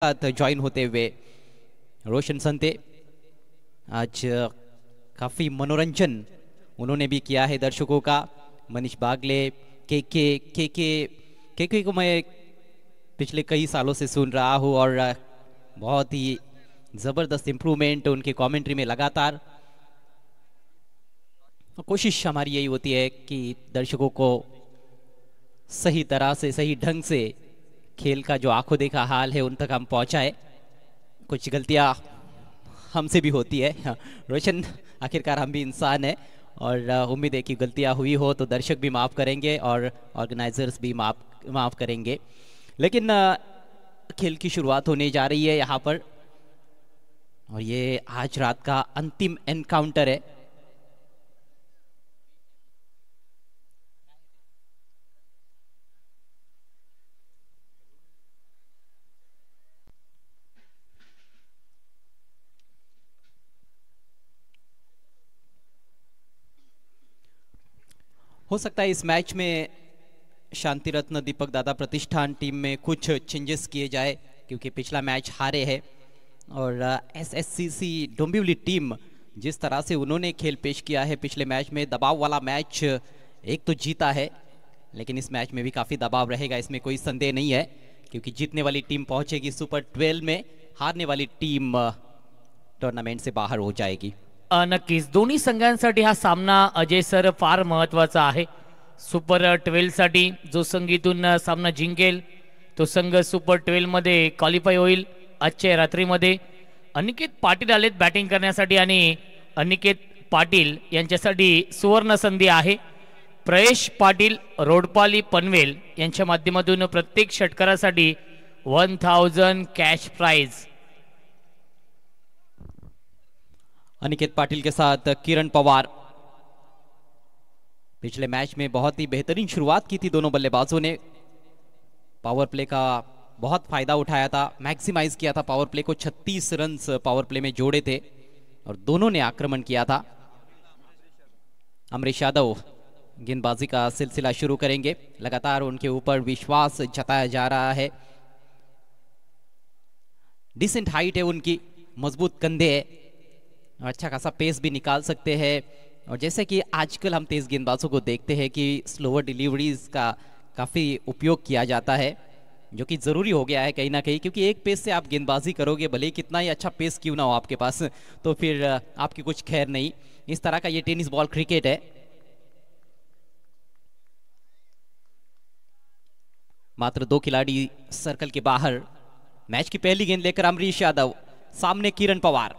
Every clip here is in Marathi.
ज्वाइन होते हुए रोशन संते आज काफ़ी मनोरंजन उन्होंने भी किया है दर्शकों का। मनीष बागले के को मैं पिछले कई सालों से सुन रहा हूँ और बहुत ही ज़बरदस्त इम्प्रूवमेंट उनके कमेंट्री में लगातार। कोशिश हमारी यही होती है कि दर्शकों को सही तरह से सही ढंग से खेल का जो आंखों देखा हाल है उन तक हम पहुंचाए। कुछ गलतियां हमसे भी होती है रोशन, आखिरकार हम भी इंसान हैं और उम्मीद है कि गलतियां हुई हो तो दर्शक भी माफ़ करेंगे और ऑर्गेनाइजर्स भी माफ़ करेंगे। लेकिन खेल की शुरुआत होने जा रही है यहाँ पर और ये आज रात का अंतिम एनकाउंटर है। हो सकता है इस मैच में शांति रत्न दीपक दादा प्रतिष्ठान टीम में कुछ चेंजेस किए जाए क्योंकि पिछला मैच हारे है और एसएससीसी डोंबिवली टीम जिस तरह से उन्होंने खेल पेश किया है पिछले मैच में, दबाव वाला मैच एक तो जीता है लेकिन इस मैच में भी काफ़ी दबाव रहेगा, इसमें कोई संदेह नहीं है क्योंकि जीतने वाली टीम पहुंचेगी सुपर 12 में, हारने वाली टीम टूर्नामेंट से बाहर हो जाएगी। नक्कीच दोन्ही संघांसाठी हा सामना अजय सर फार महत्त्वाचा आहे। सुपर 12 साठी जो संघ इथून सामना जिंकेल तो संघ सुपर 12 मध्ये क्वालिफाय होईल। आजच्या रात्रीमध्ये अनिकेत पाटील आलेत बॅटिंग करण्यासाठी आणि अनिकेत पाटील यांच्यासाठी सुवर्ण संधी आहे। प्रयेश पाटील रोडपाली पनवेल यांच्या माध्यमातून प्रत्येक षटकारासाठी 1000 कॅश प्राइज। अनिकेत पाटिल के साथ किरण पवार। पिछले मैच में बहुत ही बेहतरीन शुरुआत की थी दोनों बल्लेबाजों ने, पावर प्ले का बहुत फायदा उठाया था, मैक्सिमाइज किया था पावर प्ले को, 36 रन्स पावर प्ले में जोड़े थे और दोनों ने आक्रमण किया था। अमरीश यादव गेंदबाजी का सिलसिला शुरू करेंगे, लगातार उनके ऊपर विश्वास जताया जा रहा है। डिसेंट हाइट है उनकी, मजबूत कंधे है, अच्छा खासा पेस भी निकाल सकते हैं और जैसे कि आजकल हम तेज गेंदबाजों को देखते हैं कि स्लोअर डिलीवरीज का काफ़ी उपयोग किया जाता है जो कि ज़रूरी हो गया है कहीं ना कहीं, क्योंकि एक पेस से आप गेंदबाजी करोगे भले ही कितना ही अच्छा पेस क्यों ना हो आपके पास तो फिर आपकी कुछ खैर नहीं। इस तरह का ये टेनिस बॉल क्रिकेट है। मात्र 2 खिलाड़ी सर्कल के बाहर। मैच की पहली गेंद लेकर अमरीश यादव, सामने किरण पवार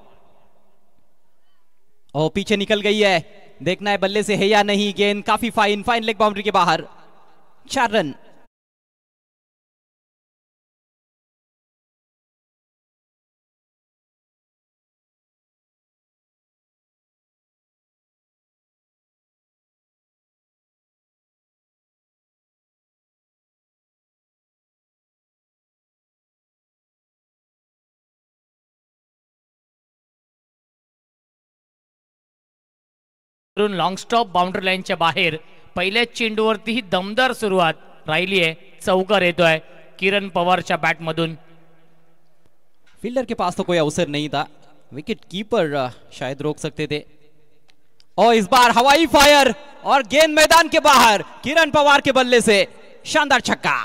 और पीछे निकल गई है, देखना है बल्ले से है या नहीं। गेंद काफी फाइन लेग बाउंड्री के बाहर, 4 रन। लॉन्ग स्टॉप बाउंड्री लाईनच्या बाहेर पहिल्या चेंडूवरती ही दमदार सुरुवात राहिली आहे। चौकार येतोय किरण पवारच्या बॅट मधून। फील्डर के पास तो कोई अवसर नहीं था, विकेट कीपर शायद रोक सकते थे और इस बार हवाई फायर और गेंद मैदान के बाहर, किरण पवार के बल्ले से शानदार छक्का।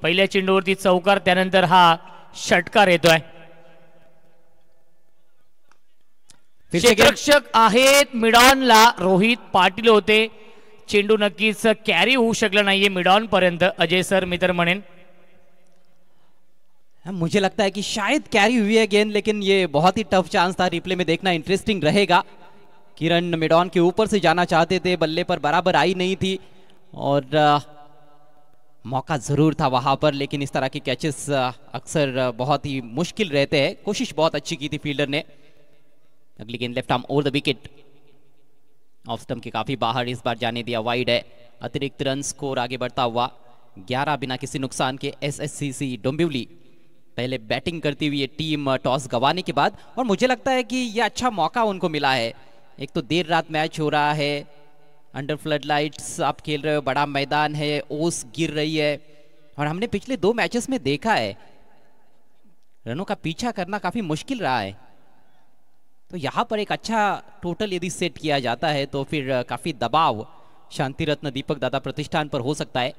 पहिल्या चेंडूवरती चौकार, त्यानंतर हा षटकार येतोय। क्षेत्ररक्षक आहेत मिडॉनला रोहित पाटील होते, चेंडू नक्कीच कॅरी होऊ शकला नाहीये मिडॉन पर्यंत। अजय सर मी तर म्हणेन मुझे लगता है कि शायद कैरी हुई है गेंद, लेकिन ये बहुत ही टफ चांस था, रिप्ले में देखना इंटरेस्टिंग रहेगा। किरण मिडॉन के ऊपर से जाना चाहते थे, बल्ले पर बराबर आई नहीं थी और मौका जरूर था वहां पर, लेकिन इस तरह के कैचेस अक्सर बहुत ही मुश्किल रहते हैं। कोशिश बहुत अच्छी की थी फील्डर ने। अगली गेंद left arm over the wicket, off stump के काफी बाहर, इस बार जाने दिया, वाइड है। अतिरिक्त रन स्कोर आगे बढ़ता हुआ 11 बिना किसी नुकसान के। एसएससीसी डोंबिवली पहले बैटिंग करती हुई टीम टॉस गंवाने के बाद, और मुझे लगता है कि यह अच्छा मौका उनको मिला है। एक तो देर रात मैच हो रहा है, अंडर फ्लड लाइट्स आप खेल रहे हो, बड़ा मैदान है, ओस गिर रही है, और हमने पिछले 2 मैचेस में देखा है रनों का पीछा करना काफी मुश्किल रहा है। तो यहां पर एक अच्छा टोटल यदि सेट किया जाता है तो फिर काफी दबाव शांति रत्न दीपक दादा प्रतिष्ठान पर हो सकता है।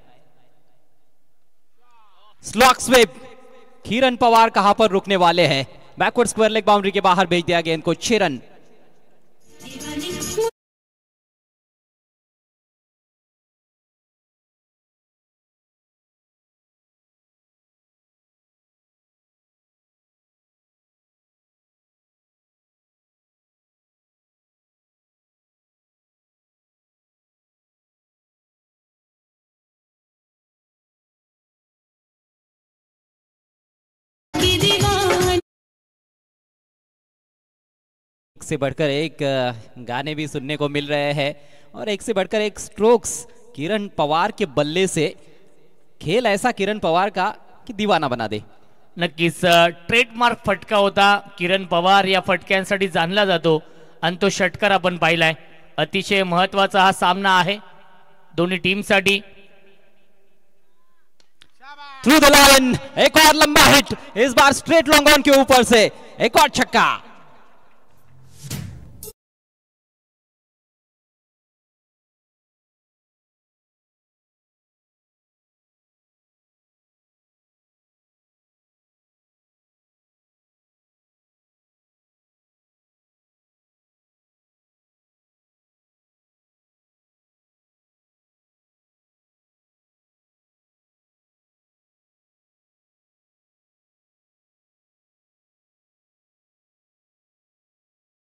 स्लॉक स्वीप, किरण पवार कहां पर रुकने वाले हैं? बैकवर्ड स्क्वायर लेग बाउंड्री के बाहर भेज दिया गेंद को, 6 रन। एक से बढ़कर एक गाने भी सुनने को मिल रहे हैं, और एक से बढ़कर एक स्ट्रोक्स किरण पवार के बल्ले से। खेल ऐसा किरण पवार का कि दीवाना बना दे। नक्कीच ट्रेडमार्क फटका होता किरण पवार या फटक्यांसाठी जाणला जातो, आणि तो षटकार आपण पाहिलाय। अतिशय महत्वाचा हा सामना आहे दोन्ही टीमसाठी। थ्रू द लाइन, एक और लंबा हिट, इस बार स्ट्रेट लॉन्ग ऑन के ऊपर से एक और छक्का।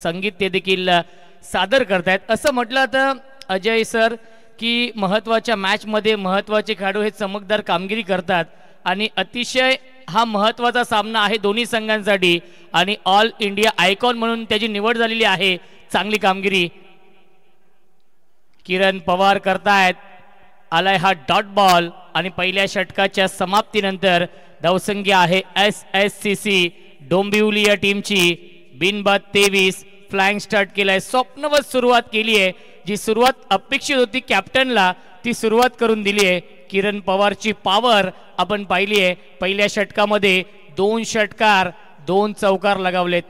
संगीत ते देखील सादर करतायत। असं म्हटलं तर अजय सर की महत्त्वाच्या मॅच मध्ये महत्त्वाचे खेळाडू हे चमकदार कामगिरी करतात, आणि अतिशय हा महत्त्वाचा सामना आहे दोन्ही संघांसाठी, आणि ऑल इंडिया आयकॉन म्हणून त्याची निवड झालेली आहे। चांगली कामगिरी किरण पवार करतायत। आलाय हा डॉट बॉल, आणि पहिल्या षटकाच्या समाप्तीनंतर धावसंख्या आहे एसएससीसी डोंबिवली या टीमची बिनबाद 23। फ्लाइंग स्टार्ट केलाय, स्वप्नवत सुरुवात केली आहे। जी सुरुवात अपेक्षित होती कॅप्टनला ती सुरुवात करून दिली आहे। किरण पवारची पॉवर आपण पाहिली आहे। पहिल्या षटकामध्ये 2 षटकार 2 चौकार लगावलेत।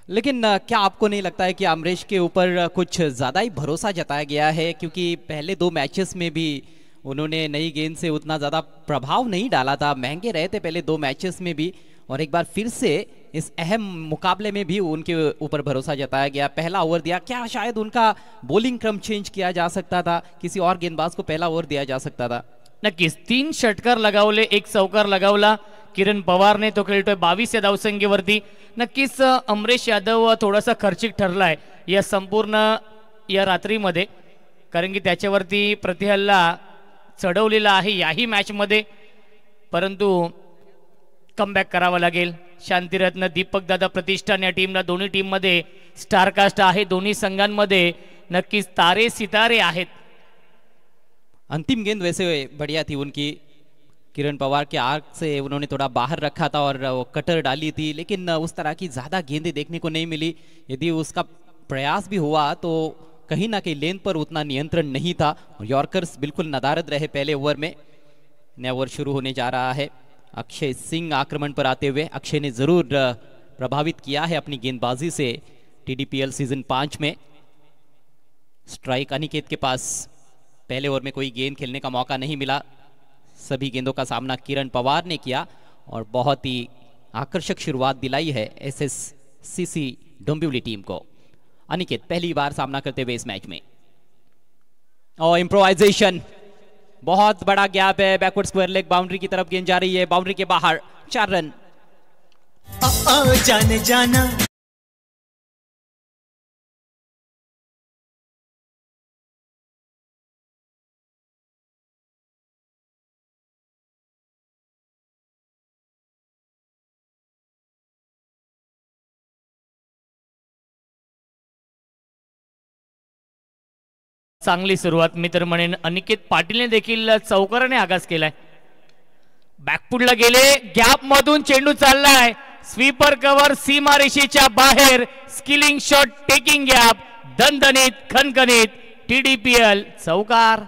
लेकिन क्या आपको नहीं लगता है कि अमरीश के ऊपर कुछ ज़्यादा ही भरोसा जताया गया है? क्योंकि पहले 2 मैचेस में भी उन्होंने नई गेंद से उतना ज़्यादा प्रभाव नहीं डाला था, महंगे रहे थे पहले 2 मैचेस में भी, और एक बार फिर से इस अहम मुकाबले में भी उनके ऊपर भरोसा जताया गया। पहला ओवर दिया, क्या शायद उनका बॉलिंग क्रम चेंज किया जा सकता था? किसी और गेंदबाज को पहला ओवर दिया जा सकता था? नक्कीच 3 षटकार लगावले, 1 चौकार लगावला किरण पवारने। तो खेळतोय 22 या धावसंख्येवरती। नक्कीच अमरीश यादव थोडासा खर्चिक ठरलाय या संपूर्ण या रात्रीमध्ये, कारण की त्याच्यावरती प्रतिहल्ला चढवलेला आहे याही मॅचमध्ये, परंतु कमबॅक करावा लागेल। शांतिरत्न दीपक दादा प्रतिष्ठान या टीमला, दोन्ही टीममध्ये स्टारकास्ट आहे। दोन्ही संघांमध्ये नक्कीच तारे सितारे आहेत। अंतिम गेंद वैसे बढ़िया थी उनकी, किरण पवार के आर्क से उन्होंने थोड़ा बाहर रखा था और वो कटर डाली थी, लेकिन उस तरह की ज़्यादा गेंदें देखने को नहीं मिली। यदि उसका प्रयास भी हुआ तो कहीं ना कहीं लेन पर उतना नियंत्रण नहीं था। यॉर्कर्स बिल्कुल नदारद रहे पहले ओवर में। नया ओवर शुरू होने जा रहा है। अक्षय सिंह आक्रमण पर आते हुए, अक्षय ने ज़रूर प्रभावित किया है अपनी गेंदबाजी से टीडीपीएल सीजन 5 में। स्ट्राइक अनिकेत के पास, पहले ओवर में कोई गेंद खेलने का मौका नहीं मिला। सभी गेंदों का सामना किरण पवार ने किया और बहुत ही आकर्षक शुरुआत दिलाई है एसएससीसी डोंबिवली टीम को। अनिकेत पहली बार सामना करते हुए इस मैच में, और इम्प्रोवाइजेशन, बहुत बड़ा गैप है। बैकवर्ड स्क्वायर लेग बाउंड्री की तरफ गेंद जा रही है, बाउंड्री के बाहर, 4 रन। जाने जाना चांगली सुरुवात मी तर म्हणेन अनिकेत पाटीलने देखील चौकाराने आगास केलाय. बॅकफुटला गेले, गॅप मधून चेंडू चाललाय, स्वीपर कव्हर सीमारेषेच्या बाहेर, स्किलिंग शॉट टेकिंग गॅप, दणदणीत खणखणीत TDPL चौकार.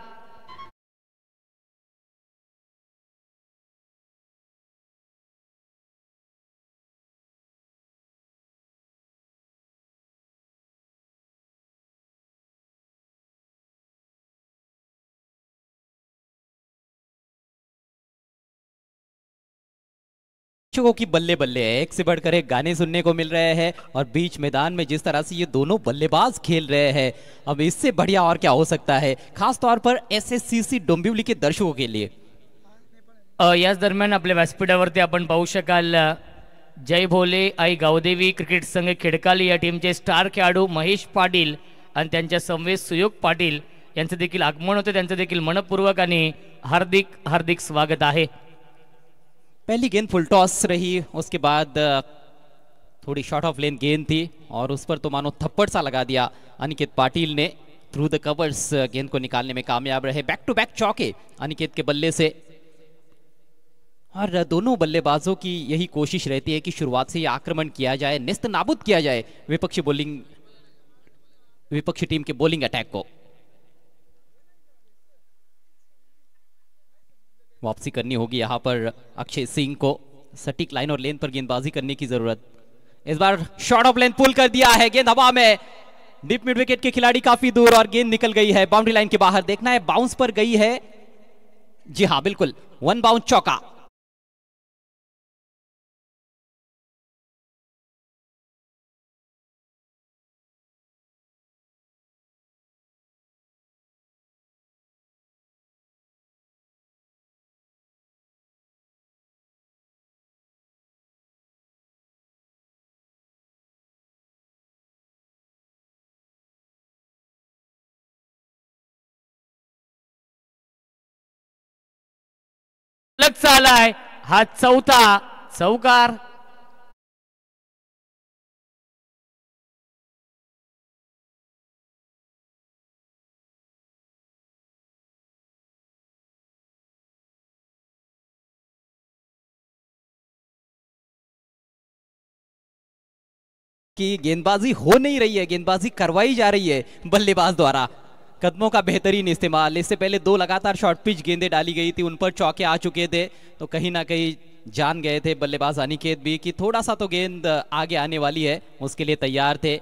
दर्शकों की बल्ले बल्ले है, एक से बढ़कर एक गाने सुनने को मिल रहे हैं और बीच मैदान में जिस तरह से ये दोनों बल्लेबाज खेल रहे हैं, अब इससे बढ़िया और क्या हो सकता है, खास तौर पर SSCC डोंबिवली के दर्शकों के लिए. याच दरम्यान आपल्या व्यासपीठावरती आपण पाहू शकाल जय भोले आई गावदेवी क्रिकेट संघ खेडकाली या टीमचे स्टार खेळाडू महेश पाटील आणि त्यांच्या संवेश सुयोग पाटील यांचं देखील आगमन होते. त्यांचं देखील मनपूर्वक आणि हार्दिक हार्दिक स्वागत आहे. पहली गेंद फुल टॉस रही, उसके बाद थोड़ी शॉर्ट ऑफ लेन गेंद थी और उस पर तो मानो थप्पड़ सा लगा दिया अनिकेत पाटिल ने. थ्रू द कवर्स गेंद को निकालने में कामयाब रहे. बैक टू बैक चौके अनिकेत के बल्ले से, और दोनों बल्लेबाजों की यही कोशिश रहती है कि शुरुआत से ही आक्रमण किया जाए, निस्त नाबूद किया जाए विपक्षी टीम के बॉलिंग अटैक को. वापसी करनी होगी यहां पर अक्षय सिंह को. सटीक लाइन और लेन पर गेंदबाजी करने की जरूरत. इस बार शॉर्ट ऑफ लेन पुल कर दिया है, गेंद हवा में, डीप मिड विकेट के खिलाड़ी काफी दूर और गेंद निकल गई है बाउंड्री लाइन के बाहर. देखना है बाउंस पर गई है. जी हां बिल्कुल, वन बाउंस चौका. आलाय हा चौथा चौकार. कि गेंदबाजी हो नहीं रही है, गेंदबाजी करवाई जा रही है बल्लेबाज द्वारा. कदमों का बेहतरीन इस्तेमाल. इससे पहले दो लगातार शॉर्ट पिच गेंदें डाली गई थी, उन पर चौके आ चुके थे, तो कहीं ना कहीं जान गए थे बल्लेबाज अनिकेत भी कि थोड़ा सा तो गेंद आगे आने वाली है, उसके लिए तैयार थे.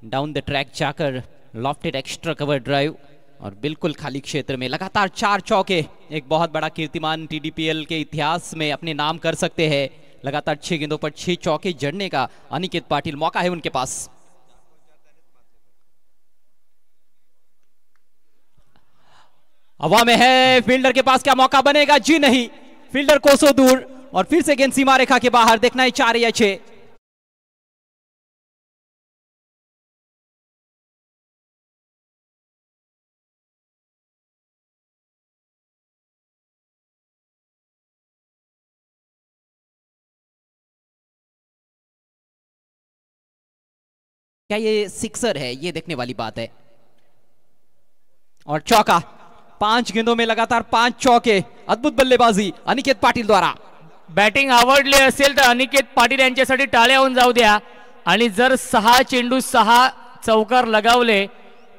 डाउन द ट्रैक जाकर लॉफ्टेड एक्स्ट्रा कवर ड्राइव और बिल्कुल खाली क्षेत्र में लगातार 4 चौके, एक बहुत बड़ा कीर्तिमान TDPL के इतिहास में अपने नाम कर सकते हैं. लगातार 6 गेंदों पर 6 चौके जड़ने का अनिकेत पाटिल, मौका है उनके पास. हवा में है, फील्डर के पास क्या मौका बनेगा? जी नहीं, फील्डर कोसों दूर और फिर से गेंद सीमा रेखा के बाहर. देखना है 4 या 6. क्या ये सिक्सर है, ये देखने वाली बात है. और चौका, 5 गेंदों में लगातार 5 चौके. अद्भुत बल्लेबाजी अनिकेत पाटिल द्वारा. बॅटिंग आवडली असेल तर अनिकेत पाटील यांच्यासाठी टाळ्या होऊन जाऊ द्या. आणि जर 6 चेंडू 6 चौकार लगावले,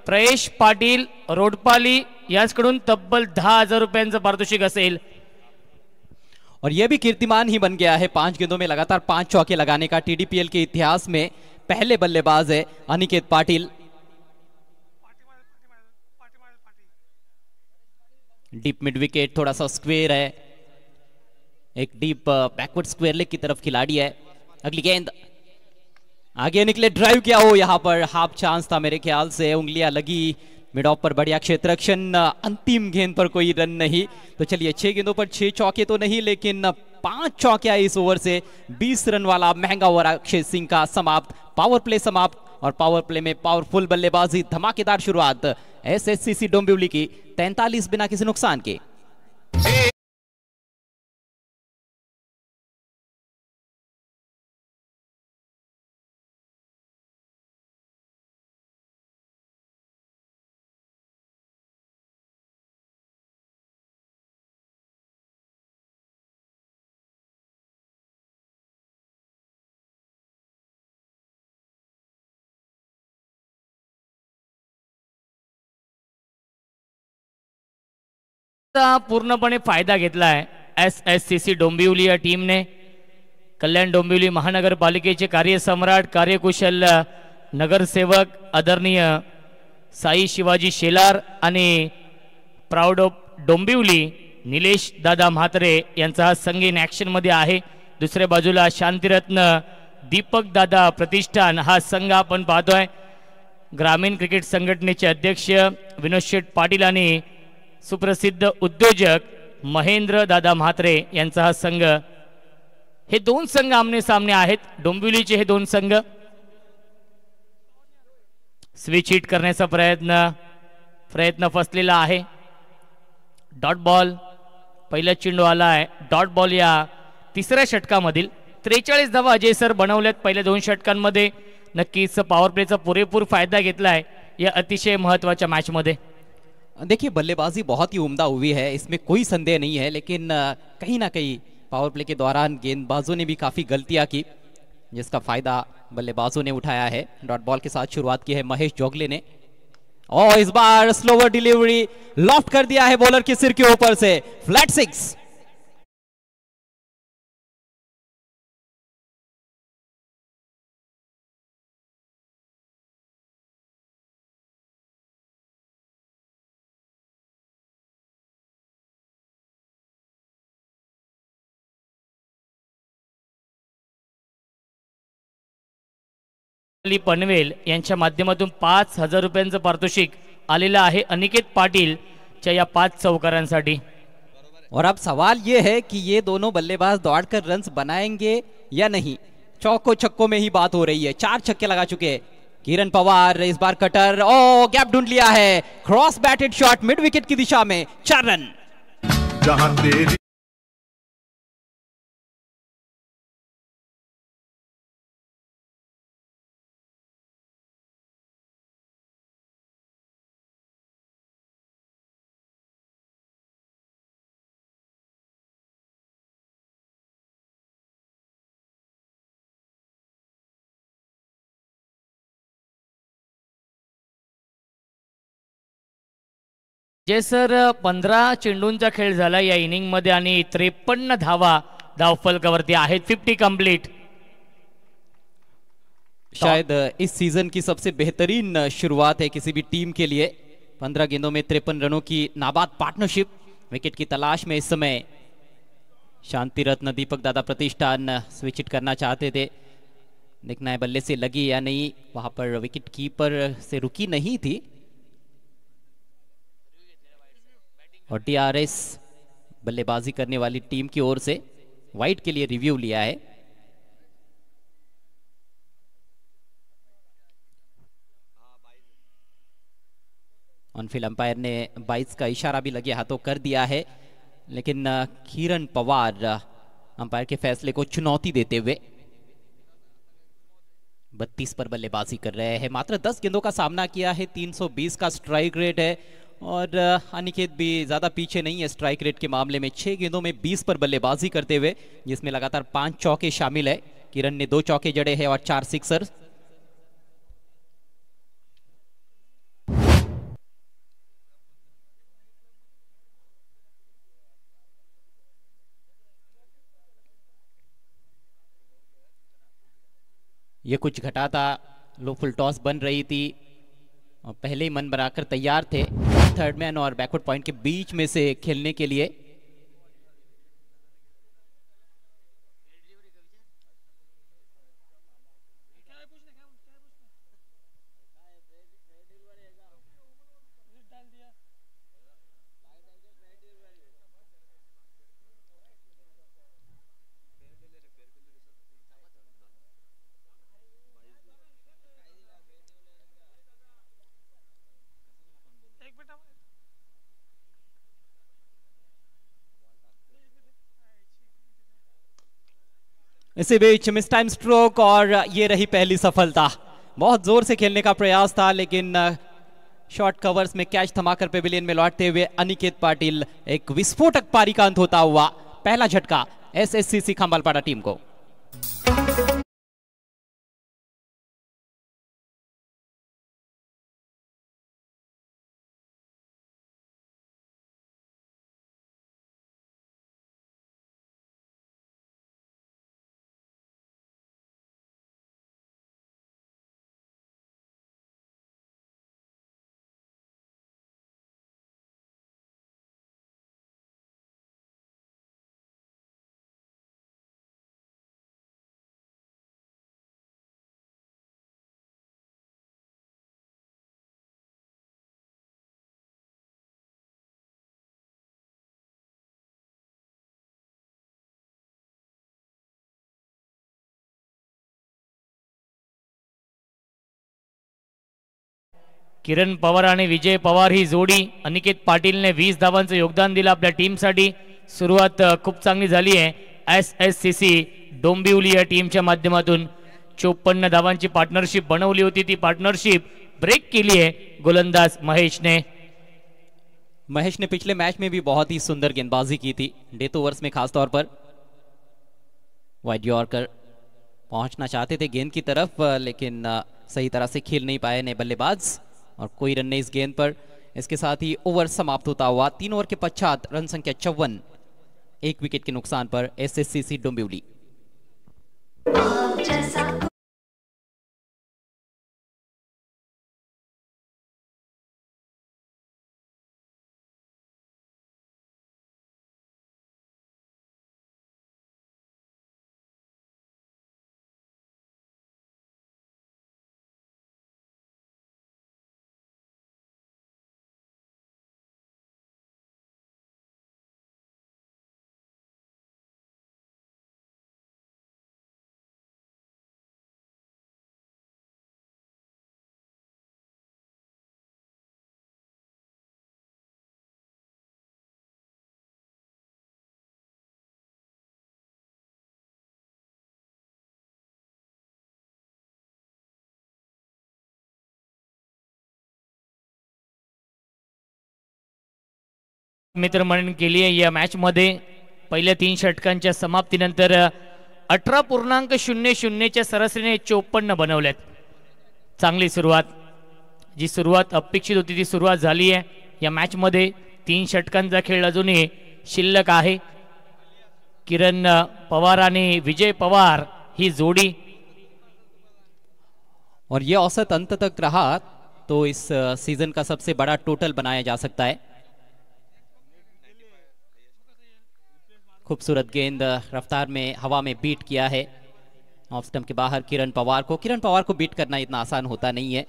प्रयेश पाटील रोडपाली यांच्याकडून तब्बल 10,000 रुपयांचं पारितोषिक असेल. और यह भी कीर्तिमान ही बन गया है 5 गेंदों में लगातार 5 चौके लगाने का. TDPL के इतिहास में पहले बल्लेबाज है Aniket Patil. Deep mid wicket, थोड़ा सा स्क्वेयर है, एक डीप बैकवर्ड स्क्वेयर लेग की तरफ खिलाड़ी है. अगली गेंद आगे निकले, ड्राइव किया हो, यहां पर हाफ चांस था मेरे ख्याल से, उंगलियां लगी मिड ऑफ पर. बढ़िया क्षेत्ररक्षण. अंतिम गेंद पर कोई रन नहीं. तो चलिए 6 गेंदों पर 6 चौके तो नहीं, लेकिन 5 चौके आए इस ओवर से. 20 रन वाला महंगा ओवर अक्षय सिंह का समाप्त. पावर प्ले समाप्त और पावर प्ले में पावरफुल बल्लेबाजी, धमाकेदार शुरुआत SSCC डोंबिवली की. 43 बिना किसी नुकसान के. पूर्णपणे फायदा घेतलाय SSCC डोंबिवली या टीमने. कल्याण डोंबिवली महानगरपालिकेचे कार्यसम्राट, कार्यकुशल नगरसेवक आदरणीय साई शिवाजी शेलार आणि प्राऊड ऑफ डोंबिवली निलेश दादा म्हात्रे यांचा हा संघ इन ॲक्शन मध्ये आहे. दुसऱ्या बाजूला शांतिरत्न दीपक दादा प्रतिष्ठान हा संघ आपण पाहतोय. ग्रामीण क्रिकेट संघटनेचे अध्यक्ष विनोद शेठ पाटील आणि सुप्रसिद्ध उद्योजक महेंद्र दादा म्हात्रे यांचा हा संघ. हे दोन संघ आमने सामने आहेत. डोंबिवलीचे हे दोन संघ. स्विच हिट करण्याचा प्रयत्न फसलेला आहे. डॉट बॉल, पहिला चेंडू आला आहे डॉट बॉल या तिसऱ्या षटकामधील. 43 धावा अजय सर बनवल्यात पहिल्या 2 षटकांमध्ये. नक्कीच पॉवर प्लेचा पुरेपूर फायदा घेतलाय या अतिशय महत्वाच्या मैच में. देखिए बल्लेबाजी बहुत ही उम्दा हुई है, इसमें कोई संदेह नहीं है, लेकिन कहीं ना कहीं पावर प्ले के दौरान गेंदबाजों ने भी काफ़ी गलतियां की जिसका फायदा बल्लेबाजों ने उठाया है. डॉट बॉल के साथ शुरुआत की है महेश जोगले ने और इस बार स्लोवर डिलीवरी लॉफ्ट कर दिया है बॉलर के सिर के ऊपर से. फ्लैट 6. पनवेल यांच्या माध्यमातून 5,000 रुपयांचं पारितोषिक आलेलं आहे अनिकेत पाटील च्या या 5 चौकारांसाठी. और अब सवाल ये है कि ये दोनों बल्लेबाज दौड़कर रन्स बनाएंगे या नहीं. चौकों छक्कों में ही बात हो रही है. 4 छक्के लगा चुके हैं किरण पवार. इस बार कटर ओ गैप ढूंढ लिया है. Cross batted shot mid wicket की दिशा में. 4 रन. जहां तेरी जे सर 15 चेंडूंचा खेळ झाला या इनिंग मध्ये आणि 53 धावा धावफलकावरती आहेत. 50 कंप्लीट. शायद इस सीजन की सबसे बेहतरीन शुरुआत है किसी भी टीम के लिए. 15 गेंदों में 53 रनों की नाबाद पार्टनरशिप. विकेट की तलाश में इस समय शांति रत्न दीपक दादा प्रतिष्ठान स्विच हिट करना चाहते थे. देखना है बल्ले से लगी या नहीं. वहां पर विकेट कीपर से रुकी नहीं थी. और DRS बल्लेबाजी करने वाली टीम की ओर से वाइड के लिए रिव्यू लिया है. ऑनफील्ड अंपायर ने 22 का इशारा भी लगे हाथों कर दिया है, लेकिन किरण पवार अंपायर के फैसले को चुनौती देते हुए 32 पर बल्लेबाजी कर रहे हैं. मात्र 10 गेंदों का सामना किया है. 320 का स्ट्राइक रेट है और अनिकेत भी ज़्यादा पीछे नहीं है स्ट्राइक रेट के मामले में. 6 गेंदों में 20 पर बल्लेबाजी करते हुए, जिसमें लगातार 5 चौके शामिल है. किरण ने 2 चौके जड़े हैं और 4 सिक्सर. ये कुछ घटा था. लो फुल टॉस बन रही थी और पहले ही मन बनाकर तैयार थे थर्ड मैन और बैकवर्ड पॉइंट के बीच में से खेलने के लिए. इसी बीच मिस टाइम स्ट्रोक और ये रही पहली सफलता. बहुत जोर से खेलने का प्रयास था, लेकिन शॉर्ट कवर्स में कैच थमाकर पेविलियन में लौटते हुए अनिकेत पाटिल एक विस्फोटक पारी का अंत होता हुआ. पहला झटका SSCC खंबालपाड़ा टीम को. किरण पवार आणि विजय पवार ही जोडी, अनिकेत पाटीलने 20 धावांचं योगदान दिलं आपल्या टीमसाठी. सुरुवात खूप चांगली झाली आहे. SSCC डोंबिवली या टीमच्या माध्यमातून 54 धावांची पार्टनरशिप बनवली होती, ती पार्टनरशिप ब्रेक केली है गोलंदाज महेश ने पिछले मैच में भी बहुत ही सुंदर गेंदबाजी की थी, डेथ ओवर्स में खासतौर पर. वाइड यॉर्कर पहुंचना चाहते थे गेंद की तरफ, लेकिन सही तरह से खेल नहीं पाए नए बल्लेबाज, और कोई रन नहीं इस गेंद पर. इसके साथ ही ओवर समाप्त होता हुआ. 3 ओवर के पश्चात रन संख्या 54, 1 विकेट के नुकसान पर SSCC डोंबिवली. मित्रमंडळी केली आहे या मॅच मध्ये. पहिल्या 3 षटकांच्या समाप्तीनंतर 18.00 च्या सरासरीने 54 बनवल्यात. चांगली सुरुवात, जी सुरुवात अपेक्षित होती ती सुरुवात झाली आहे या मॅच मध्ये. 3 षटकांचा खेळ अजूनही शिल्लक आहे. किरण पवार आणि विजय पवार ही जोड़ी, और ये औसत अंत तक रहा तो इस सीजन का सबसे बड़ा टोटल बनाया जा सकता है. खूबसूरत गेंद रफ्तार में हवा में बीट किया है ऑफ स्टंप के बाहर किरण पवार को बीट करना इतना आसान होता नहीं है.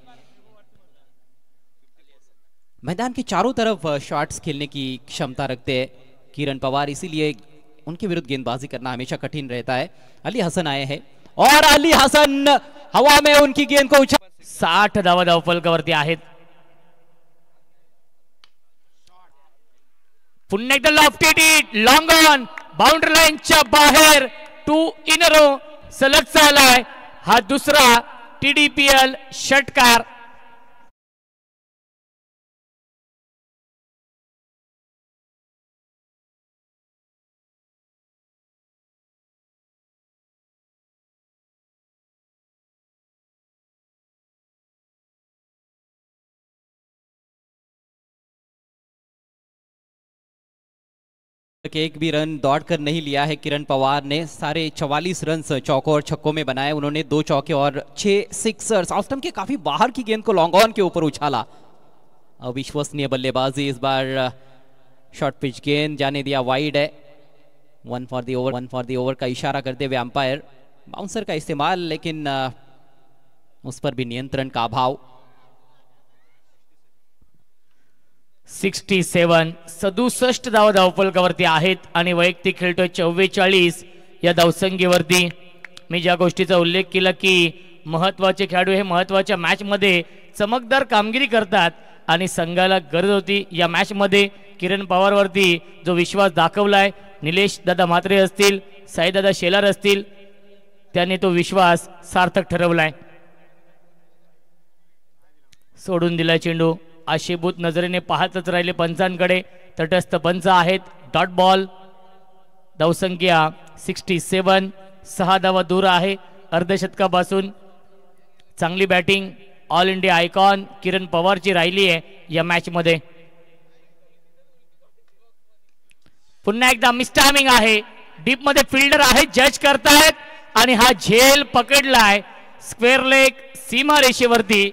मैदान के चारों तरफ शॉट्स खेलने की क्षमता रखते हैं किरण पवार, इसीलिए उनके विरुद्ध गेंदबाजी करना हमेशा कठिन रहता है. अली हसन आए हैं और अली हसन हवा में उनकी गेंद को 60 धावा धावफलकावरती आहेत. पुन्हा एकदा लॉफ्टेड लॉंग ऑन बाउंड्री लाईनच्या बाहेर 2 इन रो सलग झालाय. हा दुसरा TDPL षटकार. एक भी रन दौड़कर नहीं लिया है किरण पवार ने. सारे 44 रन चौकों और छक्कों में बनाए उन्होंने. 2 चौके और 6 सिक्सर्स. ऑफ स्टंप के काफी बाहर की गेंद को लॉन्ग ऑन के ऊपर उछाला. अविश्वसनीय बल्लेबाजी. इस बार शॉर्ट पिच गेंद जाने दिया, वाइड है. 1 फॉर द ओवर का इशारा करते हुए अंपायर. बाउंसर का इस्तेमाल, लेकिन उस पर भी नियंत्रण का अभाव. 67 धावा धावफलकावरती आहेत आणि वैयक्तिक खेळतोय 44 या धावसंख्येवरती. मी ज्या गोष्टीचा उल्लेख केला की महत्त्वाचे खेळाडू हे महत्त्वाच्या मॅच मध्ये चमकदार कामगिरी करतात आणि संघाला गरज होती या मॅच मध्ये किरण पवार वरती जो विश्वास दाखवलाय. निलेश दादा म्हात्रे असतील, साई दादा शेलार असतील, त्यांनी तो विश्वास सार्थक ठरवलाय. सोडून दिलाय चेंडू. आशेभूत नजरेने पाहतच राहिले पंचांकडे. तटस्थ पंच आहेत. Dot ball. धावसंख्या 67. 6 धावा दूर आहे अर्धशतकापासून. चांगली बॅटिंग ऑल इंडिया आयकॉन किरण पवारची राहिली आहे या मॅच मध्ये. पुन्हा एकदा मिसटायमिंग आहे. डीप मध्ये फिल्डर आहे, जज करतायत आणि हा झेल पकडलाय स्क्वेअर लेग सीमा रेषेवरती.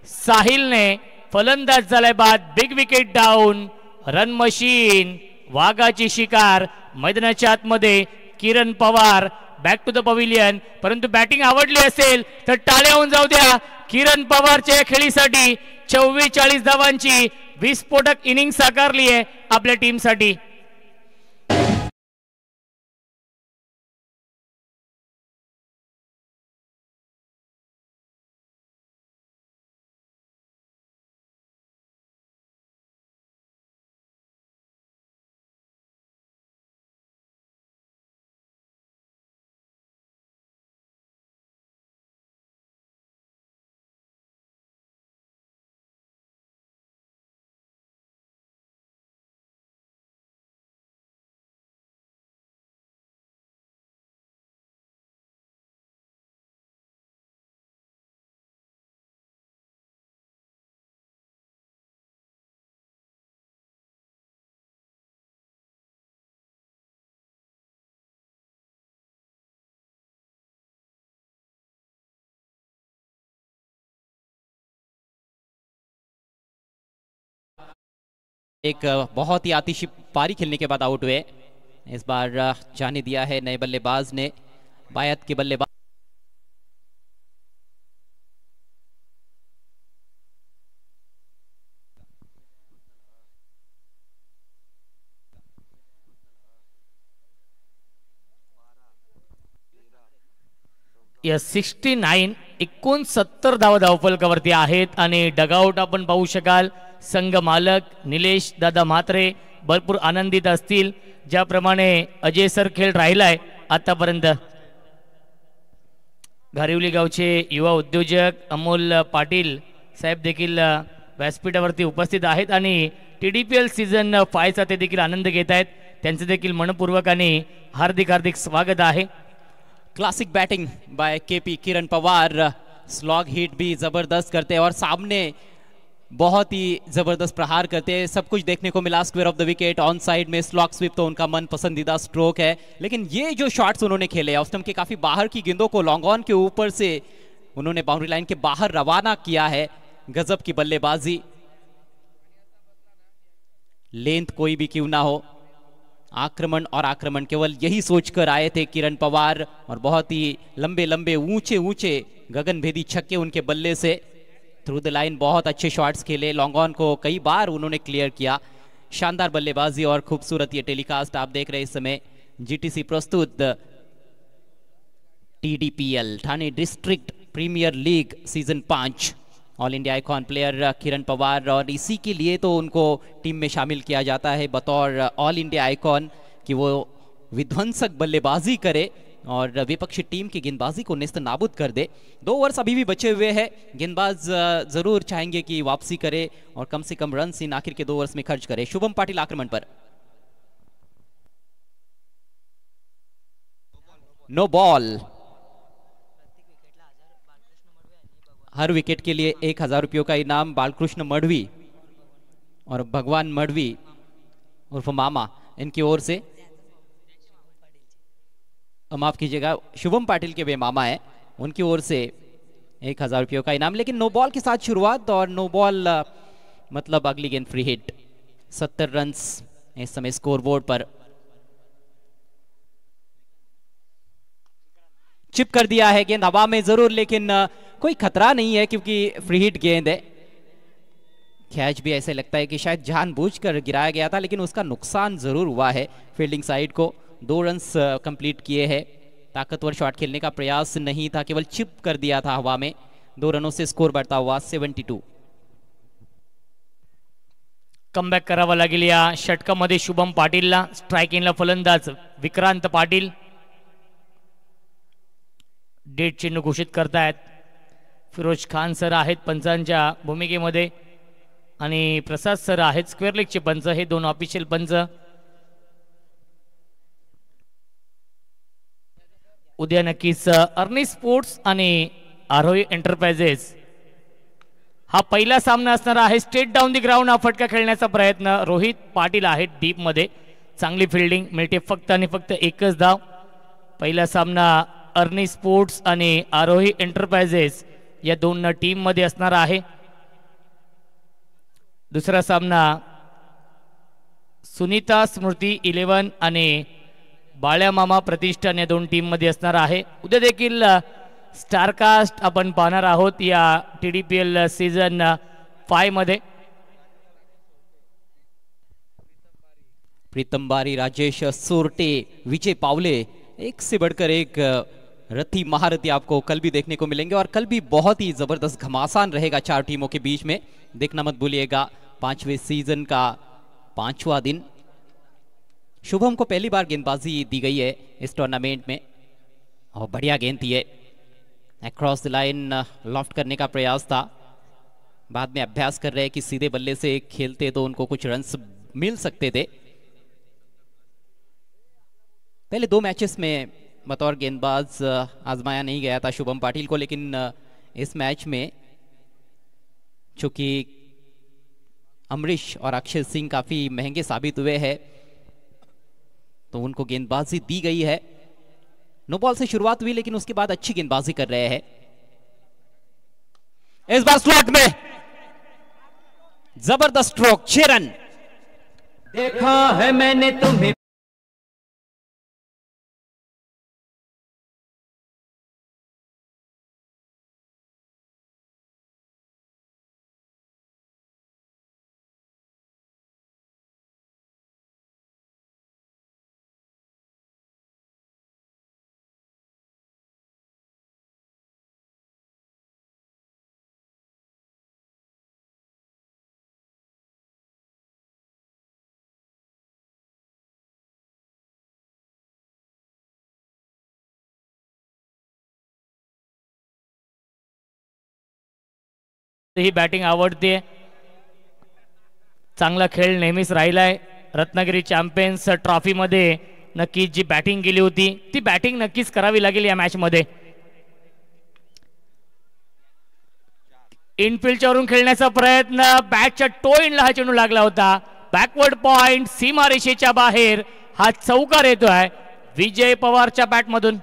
साहिलने फलंदाज झालाय बाद. Big wicket down. Run machine वाघाची शिकार. मैदानाच्या आतमध्ये Kiran Pawar back to the pavilion. परंतु बॅटिंग आवडली असेल तर टाळ्या होऊन जाऊ द्या किरण पवारच्या या खेळीसाठी. 44 धावांची विस्फोटक इनिंग साकारली आहे आपल्या टीमसाठी. एक बहुत ही आतिशी पारी खेलने के बाद आउट हुए। इस बार जाने दिया है नए बल्लेबाज ने, बायत के बल्लेबाज। या 69 धावफलकावरती आहेत आणि डगआउट आपण पाहू शकाल संघ मालक निलेश दादा म्हात्रे भरपूर आनंदित असतील, ज्याप्रमाणे अजय सर खेळ राहिलाय आतापर्यंत। घारिवली गावचे युवा उद्योजक अमोल पाटील साहेब देखील व्यासपीठावरती उपस्थित आहेत आणि TDPL सीझन 5 चा ते देखील आनंद घेत आहेत। त्यांचे देखील मनपूर्वक आणि हार्दिक हार्दिक स्वागत आहे। क्लासिक बैटिंग बाय KP किरण पवार, स्लॉग हिट भी जबरदस्त करते हैं और सामने बहुत ही जबरदस्त प्रहार करते हैं। सब कुछ देखने को मिला, square of the wicket, on side में स्लॉग स्वीप तो उनका मन पसंदीदा स्ट्रोक है, लेकिन ये जो शॉट्स उन्होंने खेले ऑफ स्टंप के काफी बाहर की गेंदों को लॉन्ग ऑन के ऊपर से उन्होंने बाउंड्री लाइन के बाहर रवाना किया है। गजब की बल्लेबाजी, लेंथ कोई भी क्यों ना हो, आक्रमण और आक्रमण केवल यही सोचकर आए थे किरण पवार, और बहुत ही लंबे लंबे ऊंचे ऊंचे गगनभेदी छक्के उनके बल्ले से। थ्रू द लाइन बहुत अच्छे शॉट्स खेले, लॉन्ग ऑन को कई बार उन्होंने क्लियर किया। शानदार बल्लेबाजी और खूबसूरत ये टेलीकास्ट आप देख रहे हैं इस समय। GTC प्रस्तुत TDPL Thane district premier league season 5, all India icon player Kiran Pawar, और इसी के लिए तो उनको टीम में शामिल किया जाता है बतौर ऑल इंडिया आइकॉन कि वो विध्वंसक बल्लेबाजी करे और विपक्षी टीम की गेंदबाजी को नेस्त नाबूद कर दे। 2 ओवर्स अभी भी बचे हुए हैं, गेंदबाज जरूर चाहेंगे कि वापसी करे और कम से कम रन इन आखिर के 2 ओवर्स में खर्च करे। शुभम पाटिल आक्रमण पर, नो बॉल। हर विकेट के लिए 1000 रुपयों का इनाम बालकृष्ण मढ़वी और भगवान मढ़वी उर्फ मामा, इनकी ओर से। माफ कीजिएगा, शुभम पाटिल के वे मामा है, उनकी ओर से 1000 रुपयों का इनाम। लेकिन नो बॉल के साथ शुरुआत, और नो बॉल मतलब अगली गेंद फ्री हिट। 70 रन्स इस समय स्कोर बोर्ड पर। चिप कर दिया है गेंद हवा में जरूर, लेकिन कोई खतरा नहीं है क्योंकि फ्री हिट गेंद है। कैच भी ऐसे लगता है कि शायद जानबूझकर गिराया गया था, लेकिन उसका नुकसान जरूर हुआ है फील्डिंग साइड को। 2 रन्स कंप्लीट किए हैं। ताकतवर शॉट खेलने का प्रयास नहीं था, केवल चिप कर दिया था हवा में। 2 रनों से स्कोर बढ़ता हुआ 72। कमबॅक करावा लागेल या षटकामध्ये शुभम पाटीलला। स्ट्रायकिंगला फलंदाज विक्रांत पाटील डेट चिन्ह घोषित करतायत। फिरोज खान सर आहेत पंचांच्या भूमिकेमध्ये आणि प्रसाद सर आहेत स्क्वेअर लेगचे पंच, हे 2 ऑफिशियल पंच। उद्या नक्कीच अर्नी स्पोर्ट्स आणि आरोही एंटरप्राइजेस हा पहिला सामना असणार आहे। स्ट्रेट डाऊन दी ग्राउंड हा फटका खेळण्याचा प्रयत्न, रोहित पाटील आहेत डीप मध्ये, चांगली फिल्डिंग, मिळते फक्त आणि फक्त 1च धाव। पहिला सामना अर्नी स्पोर्ट्स आणि आरोही एंटरप्राइजेस या 2 टीम मध्ये असणार आहे। दुसरा सामना सुनीता स्मृती 11 आणि बाळ्या मामा प्रतिष्ठान या 2 टीम मध्ये असणार आहे। उद्या देखील स्टारकास्ट आपण पाहणार आहोत या TDPL सीझन 5 मध्ये। प्रीतम बारी, राजेश सोरटे, विजय पावले, एक से बढ़कर एक रथी महारथी आपको कल भी देखने को मिलेंगे, और कल भी बहुत ही जबरदस्त घमासान रहेगा 4 टीमों के बीच में। देखना मत भूलिएगा, 5वें सीजन का 5वां दिन। शुभम को पहली बार गेंदबाजी दी गई है इस टूर्नामेंट में, और बढ़िया गेंद थी, अक्रॉस द लाइन लॉफ्ट करने का प्रयास था। बाद में अभ्यास कर रहे हैं कि सीधे बल्ले से खेलते तो उनको कुछ रन्स मिल सकते थे। पहले 2 मैचेस में बतौर गेंदबाज आजमाया नहीं गया था शुभम पाटिल को, लेकिन इस मैच में चूंकि अमरीश और अक्षय सिंह काफी महंगे साबित हुए हैं तो उनको गेंदबाजी दी गई है। नो बॉल से शुरुआत हुई, लेकिन उसके बाद अच्छी गेंदबाजी कर रहे हैं। इस बार स्लॉट में जबरदस्त स्ट्रोक, 6 रन। देखा है मैंने तुम्हें। ही बॅटिंग आवडते. चांगला खेळ नेहमीच राहिलाय. रत्नागिरी चॅम्पियन्स ट्रॉफी मध्ये नक्कीच जी बॅटिंग केली होती ती बॅटिंग नक्कीच करावी लागेल या मॅच मध्ये. इनफिल्डच्या वरून खेळण्याचा प्रयत्न, बॅटच्या टो इनला हा चेंडू लागला होता. बॅकवर्ड पॉइंट, सीमारेषेच्या बाहेर हा चौकार येतोय विजय पवारच्या बॅट मधून.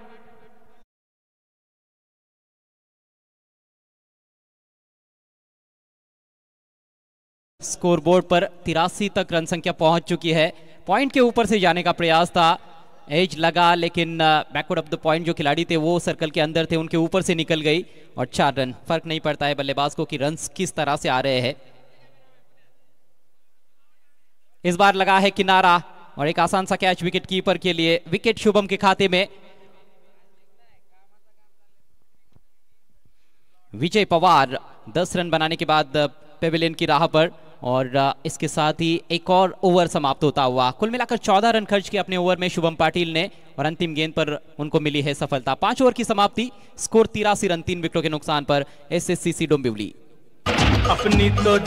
स्कोरबोर्ड पर 83 तक रन संख्या पहुंच चुकी है. पॉइंट के ऊपर से जाने का प्रयास था, एज लगा, लेकिन बैकवर्ड ऑफ द पॉइंट जो खिलाड़ी थे वो सर्कल के अंदर थे, उनके ऊपर से निकल गई और 4 रन. फर्क नहीं पड़ता है बल्लेबाज को कि रन्स किस तरह से आ रहे हैं. इस बार लगा है किनारा और एक आसान सा कैच विकेट कीपर के लिए. विकेट शुभम के खाते में. विजय पवार 10 रन बनाने के बाद पेविलियन की राह पर और इसके साथ ही एक और ओवर समाप्त होता हुआ. कुल मिलाकर 14 रन खर्च किए अपने ओवर में शुभम पाटिल ने और अंतिम गेंद पर उनको मिली है सफलता. 5 ओवर की समाप्ति. स्कोर 83 रन 3 विकेटों के नुकसान पर एसएससीसी डोंबिवली. अपनी तो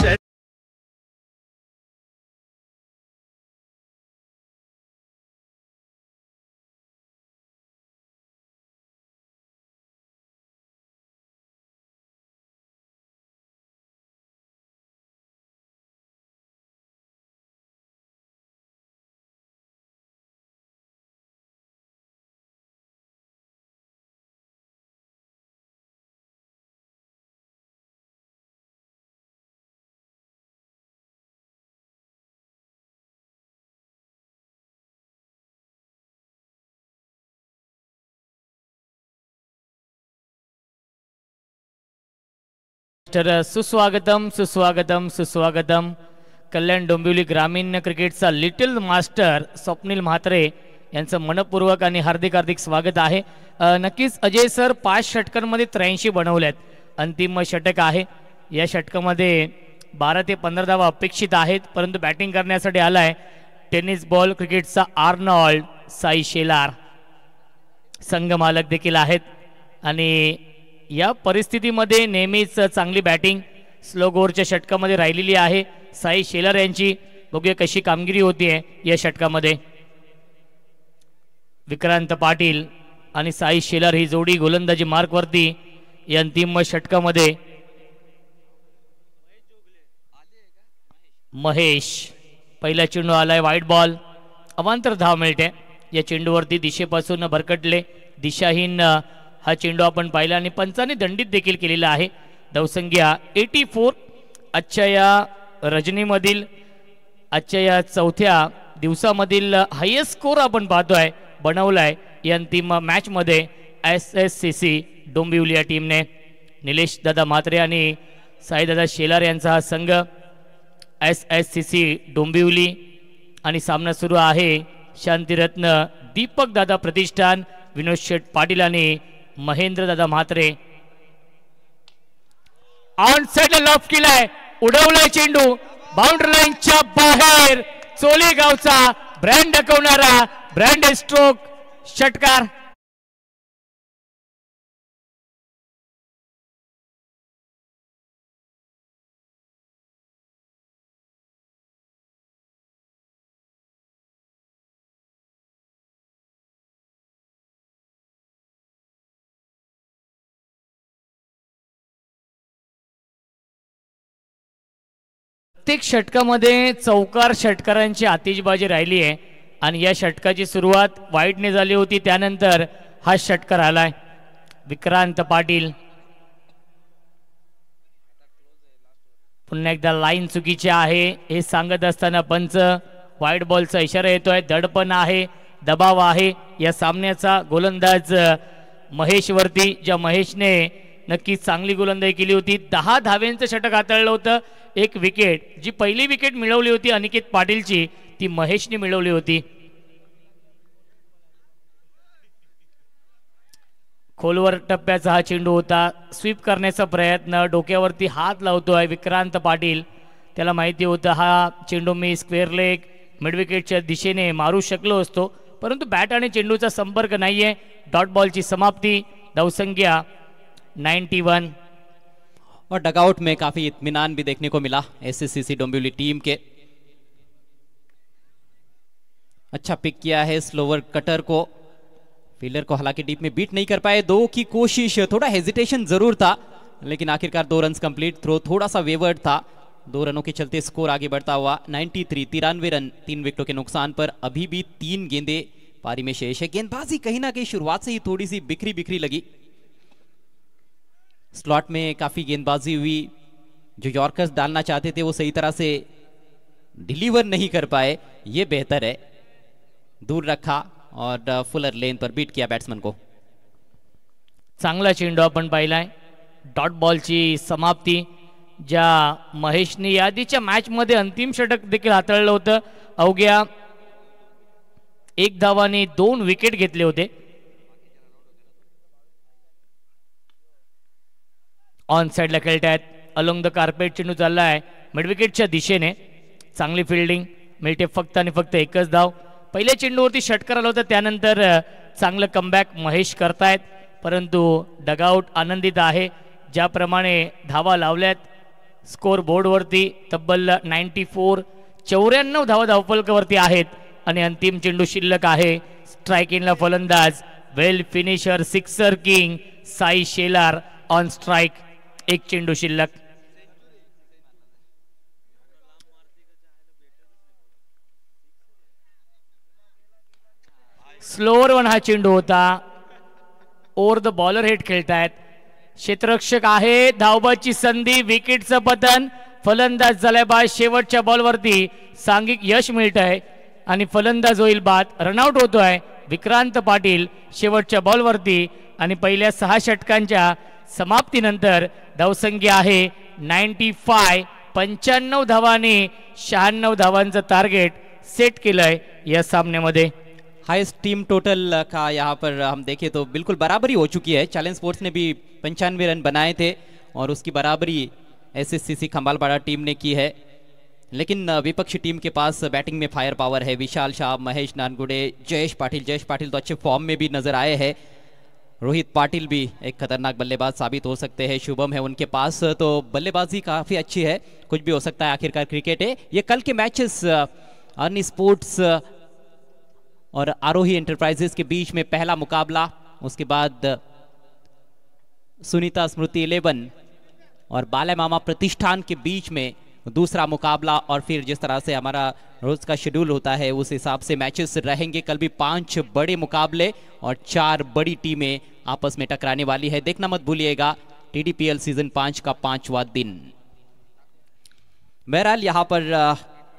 सुस्वागतम सुस्वागतम सुस्वागतम. कल्याण डोंबिवली ग्रामीण क्रिकेटचा लिटिल मास्टर स्वप्नील म्हात्रे यांचं मनपूर्वक आणि हार्दिक हार्दिक स्वागत आहे. नक्कीच अजय सर 5 षटकांमध्ये 83 बनवल्यात. अंतिम षटक आहे. या षटकामध्ये 12 ते 15 धावा अपेक्षित आहेत, परंतु बॅटिंग करण्यासाठी आलाय टेनिस बॉल क्रिकेटचा आर्नॉल्ड साई शेलार. संघ मालक देखील आहेत आणि या परिस्थितीमध्ये नेहमीच चांगली बॅटिंग स्लो ओव्हरच्या षटकामध्ये राहिलेली आहे साई शेलार यांची. बघूया कशी कामगिरी होतीये या षटकामध्ये. विक्रांत पाटील आणि साई शेलार ही जोडी गोलंदाजी मार्कवरती या अंतिम षटकामध्ये. महेश पहिला चेंडू आलाय, वाईट बॉल, अवांतर धाव मिळते. या चेंडूवरती दिशेपासून भरकटले, दिशाहीन हा चेंडू आपण पाहिला आणि पंचाने दंडित देखील केलेला आहे. धावसंख्या 84. आजच्या या रजनीमधील, आजच्या या चौथ्या दिवसामधील हायेस्ट स्कोर आपण पाहतोय बनवलाय या अंतिम मॅच मध्ये एसएससीसी डोंबिवली या टीमने. निलेश दादा म्हात्रे आणि साईदादा शेलार यांचा हा संघ एसएससीसी डोंबिवली. आणि सामना सुरू आहे शांतिरत्न दीपक दादा प्रतिष्ठान, विनोद शेठ पाटील आणि महेंद्र दादा म्हात्रे. ऑन साइड लॉफ केलाय, उडवलाय चेंडू बाउंड्री लाईनच्या बाहेर. चोलेगावचा ब्रँड दाखवणारा ब्रँड स्ट्रोक षटकार. प्रत्येक षटकामध्ये चौकार षटकारांची आतिषबाजी राहिली आहे आणि या षटकाची सुरुवात वाईटने झाली होती, त्यानंतर हा षटकार आलाय. विक्रांत पाटील पुन्हा एकदा लाईन चुकीची आहे हे सांगत असताना पंच व्हाईट बॉलचा इशारा येतोय. दडपण आहे, दबाव आहे या सामन्याचा. गोलंदाज महेश वरती, ज्या महेशने नक्कीच चांगली गोलंदाजी केली होती. 10 धाव्यांचं षटक हाताळलं होतं. एक विकेट, जी पहिली विकेट मिळवली होती अनिकेत पाटीलची, ती महेशने मिळवली होती. खोलवर टप्प्याचा हा चेंडू होता. स्वीप करण्याचा प्रयत्न, डोक्यावरती हात लावतोय विक्रांत पाटील. त्याला माहिती होतं हा चेंडू मी स्क्वेअर लेग मिडविकेटच्या दिशेने मारू शकलो असतो, परंतु बॅट आणि चेंडूचा संपर्क नाहीये. डॉट बॉलची समाप्ती. धावसंख्या 91. और डगआउट में काफी इत्मीनान भी देखने को मिला एसएससीसी डोंबिवली टीम के. अच्छा पिक किया है स्लोवर कटर को. फील्डर को हालांकि डीप में बीट नहीं कर पाए. 2 की कोशिश, थोड़ा हेजिटेशन जरूर था, लेकिन आखिरकार 2 रन कंप्लीट. थ्रो थोड़ा सा वेवर्ड था. 2 रनों के चलते स्कोर आगे बढ़ता हुआ 93 रन 3 विकेटों के नुकसान पर. अभी भी 3 गेंदे पारी में शेष है. गेंदबाजी कहीं ना कहीं शुरुआत से ही थोड़ी सी बिखरी बिखरी लगी. स्लॉट में काफी गेंदबाजी हुई. जो यॉर्कर्स डालना चाहते थे वो सही तरह से डिलीवर नहीं कर पाए. ये बेहतर है. दूर रखा और फुलर लेन पर बीट किया बॅट्समन को. चांगला चेंडू आपण पाहिलाय. डॉट बॉलची समाप्ती. ज्या महेशने यादीच्या मॅच मध्ये अंतिम षटक देखील हाताळलं होतं. अवघ्या 1 धावाने 2 विकेट घेतले होते. ऑन साइडला खेळतायत. अलोंग द कार्पेट चेंडू चाललाय मिडविकेटच्या दिशेने. चांगली फिल्डिंग. मिळते फक्त आणि फक्त एकच धाव. पहिल्या चेंडूवरती षटकार आला होता, त्यानंतर चांगलं कमबॅक महेश करतायत, परंतु डगआउट आनंदित आहे. ज्याप्रमाणे धावा लावल्यात स्कोर बोर्डवरती तब्बल 94 धावा धावफलकावरती आहेत आणि अंतिम चेंडू शिल्लक आहे. स्ट्राइक इनला फलंदाज well finisher sixer king Sai Shelar on strike. एक चेंडू शिल्लक. स्लोअर वन हा चेंडू होता. ओव्हर द बॉलर हेड खेळतायत. क्षेत्ररक्षक आहे. धावबाची संधी. विकेटचं पतन. फलंदाज झालाय बाद. शेवटच्या बॉलवरती सांघिक यश मिळत आहे आणि फलंदाज होईल बाद. रनआउट होतोय विक्रांत पाटील शेवटच्या बॉलवरती आणि पहिल्या 6 षटकांच्या समाप्तीनंतर धावसंख्या आहे 95. 95 धावांनी 96 धावांचं टार्गेट सेट केलंय या सामन्यामध्ये. हाईएस्ट टीम टोटल का यहाँ पर हम देखें तो बिल्कुल बराबरी हो चुकी है. चैलेंज स्पोर्ट्स ने भी 95 रन बनाए थे और उसकी बराबरी एसएससीसी खंबालपाड़ा टीम ने की है. लेकिन विपक्षी टीम के पास बैटिंग में फायर पावर है. विशाल शाह, महेश नानगुडे, जयेश पाटिल तो अच्छे फॉर्म में भी नजर आए हैं. रोहित पाटिल भी एक खतरनाक बल्लेबाज साबित हो सकते हैं. शुभम है उनके पास, तो बल्लेबाजी काफ़ी अच्छी है. कुछ भी हो सकता है, आखिरकार क्रिकेट है. ये कल के मैचेस अर्नी स्पोर्ट्स और आरोही एंटरप्राइजेस के बीच में पहला मुकाबला, उसके बाद सुनीता स्मृति 11 और बाला मामा प्रतिष्ठान के बीच में दूसरा मुकाबला, और फिर जिस तरह से हमारा रोज का शेड्यूल होता है उस हिसाब से मैचेस रहेंगे. कल भी 5 बड़े मुकाबले और 4 बड़ी टीमें आपस में टकराने वाली है. देखना मत भूलिएगा टीडीपीएल सीजन 5 का 5वां दिन. बहरहाल यहाँ पर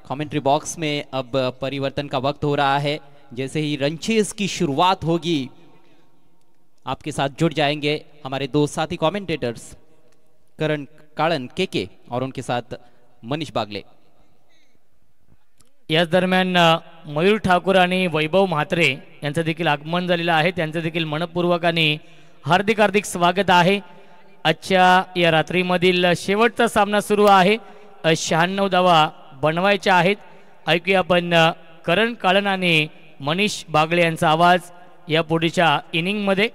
कमेंट्री बॉक्स में अब परिवर्तन का वक्त हो रहा है. जैसे ही रनचेज की शुरुआत होगी आपके साथ जुड़ जाएंगे हमारे 2 साथी कमेंटेटर्स करण काळन केके और उनके साथ मनीष बागले. याच दरम्यान मयूर ठाकूर आणि वैभव म्हात्रे यांचं देखील आगमन झालेलं आहे. त्यांचं देखील मनपूर्वक आणि हार्दिक हार्दिक स्वागत आहे. आजच्या या रात्रीमधील शेवटचा सामना सुरू आहे. 96 धावा बनवायच्या आहेत. ऐकूया आपण करण काळन आणि मनीष बागले यांचा आवाज या पुढच्या इनिंगमध्ये.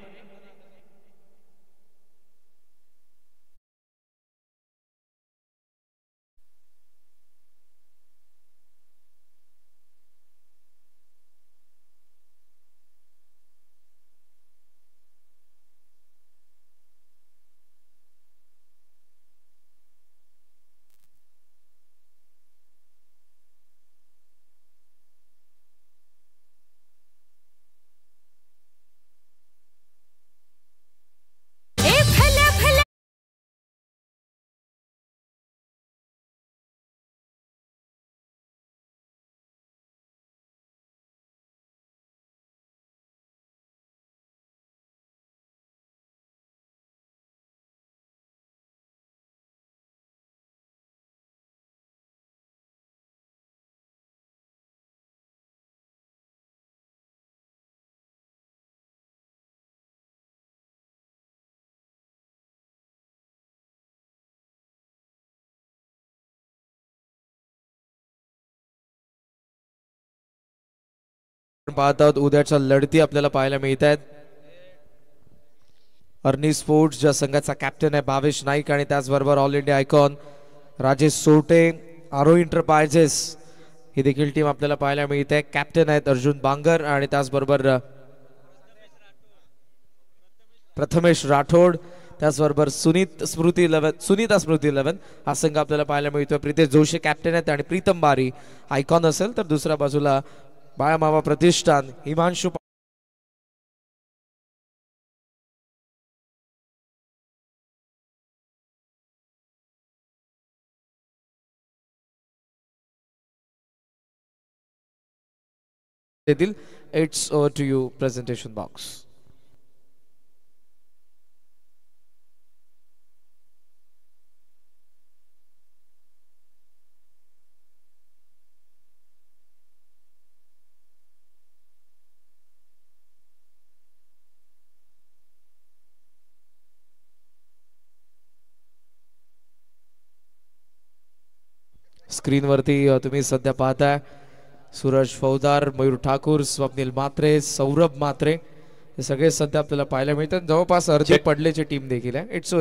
पाहत आहोत उद्याच्या लढती आपल्याला पाहायला मिळत आहेत. अर्नी स्पोर्ट्स ज्या संघाचा कॅप्टन आहे भावेश नाईक आणि त्याचबरोबर all India icon Rajesh Sote. Aaro enterprises ही देखील टीम आपल्याला पाहायला मिळते. कॅप्टन आहेत अर्जुन बांगर आणि त्याचबरोबर प्रथमेश राठोड, त्याचबरोबर सुनीता स्मृती 11 हा संघ आपल्याला पाहायला मिळतोय. प्रितेश जोशी कॅप्टन आहेत आणि प्रीतम बारी आयकॉन असेल, तर दुसऱ्या बाजूला Balamama Pratishthan Himanshu it's over to you presentation box. स्क्रीनवरती तुम्ही सध्या पाहताय सूरज फौजदार, मयूर ठाकूर, स्वप्नील म्हात्रे, सौरभ म्हात्रे हे सगळे सध्या आपल्याला पाहायला मिळतात. जवळपास अर्धे पडलेची टीम देखील आहे. It's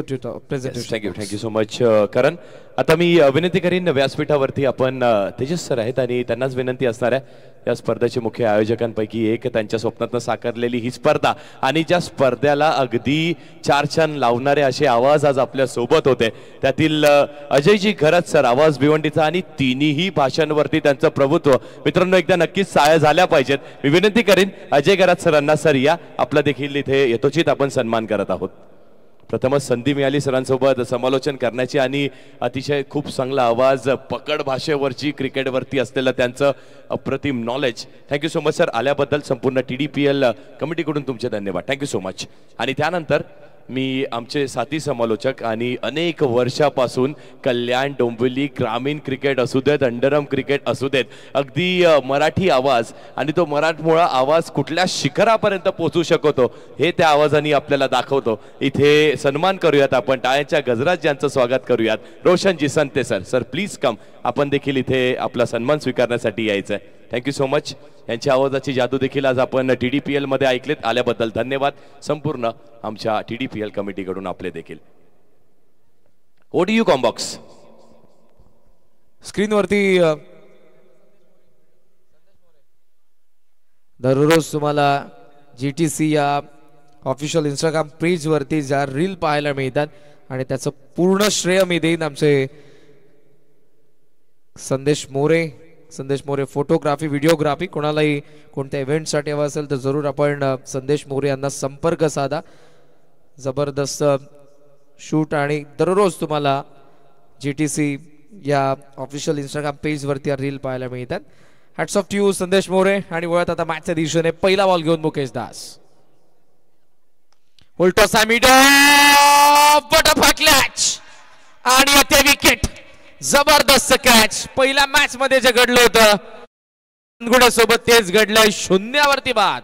presentation. Thank you so much Karan. आता मी विनंती करीन व्यासपीठावरती आपण तेजस सर आहेत आणि त्यांनाच विनंती असणार आहे, या स्पर्धेचे मुख्य आयोजकांपैकी एक, त्यांच्या स्वप्नातनं साकारलेली ही स्पर्धा आणि ज्या स्पर्धेला अगदी चार छान लावणारे असे आवाज आज आपल्या सोबत होते, त्यातील अजयजी घरत सर आवाज भिवंडीचा आणि तिन्ही भाषांवरती त्यांचं प्रभुत्व मित्रांनो एकदा नक्कीच साया झाल्या पाहिजेत. मी विनंती करीन अजय घरत सरांना, सर या आपला देखील इथे यथोचित आपण सन्मान करत आहोत. प्रथमच संधी मिळाली सरांसोबत समालोचन करण्याची आणि अतिशय खूप चांगला आवाज, पकड भाषेवरची, क्रिकेटवरती असलेलं त्यांचं अप्रतिम knowledge. Thank you so much sir. आल्याबद्दल संपूर्ण TDPL कमिटीकडून तुमचे धन्यवाद. Thank you so much. आणि त्यानंतर मी आमचे साथी समालोचक आणि अनेक वर्षापासून कल्याण डोंबिवली ग्रामीण क्रिकेट असू देत, अंडरम क्रिकेट असू देत, अगदी मराठी आवाज आणि तो मराठमोळा आवाज कुठल्या शिखरापर्यंत पोहोचू शकतो हे त्या आवाजाने आपल्याला दाखवतो. इथे सन्मान करूयात आपण, टाळ्यांच्या गजरात ज्यांचं स्वागत करूयात. Roshanji संते sir, sir please come. आपण देखील इथे आपला सन्मान स्वीकारण्यासाठी यायचं आहे. Thank you so much. यांच्या आवाजाची जादू देखील आज आपण TDPL मध्ये ऐकलेत. आल्याबद्दल धन्यवाद संपूर्ण आमच्या TDPL कमिटीकडून आपले देखील. ODU कॉम्बॉक्स स्क्रीनवरती दररोज तुम्हाला GTC या ऑफिशियल इंस्टाग्राम पेज वरती ज्या रील पाहायला मिळतात आणि त्याचं पूर्ण श्रेय मी देईन आमचे संदेश मोरे फोटोग्राफी, व्हिडिओग्राफी. कोणालाही कोणत्या इव्हेंटसाठी हवा असेल तर जरूर आपण संदेश मोरे यांना संपर्क साधा. जबरदस्त शूट आणि दररोज तुम्हाला GTC या ऑफिशियल इंस्टाग्राम पेजवरती रील पाहायला मिळतात. हॅट्स ऑफ टू यू संदेश मोरे. आणि वळत आता मॅचच्या दिशेने पहिला बॉल घेऊन मुकेश दास. उलटो कॅच आणि आता विकेट. जबरदस्त कॅच. पहिल्या मॅच मध्ये जे घडलं होतं सोबत तेच घडलंय. 0 बाद.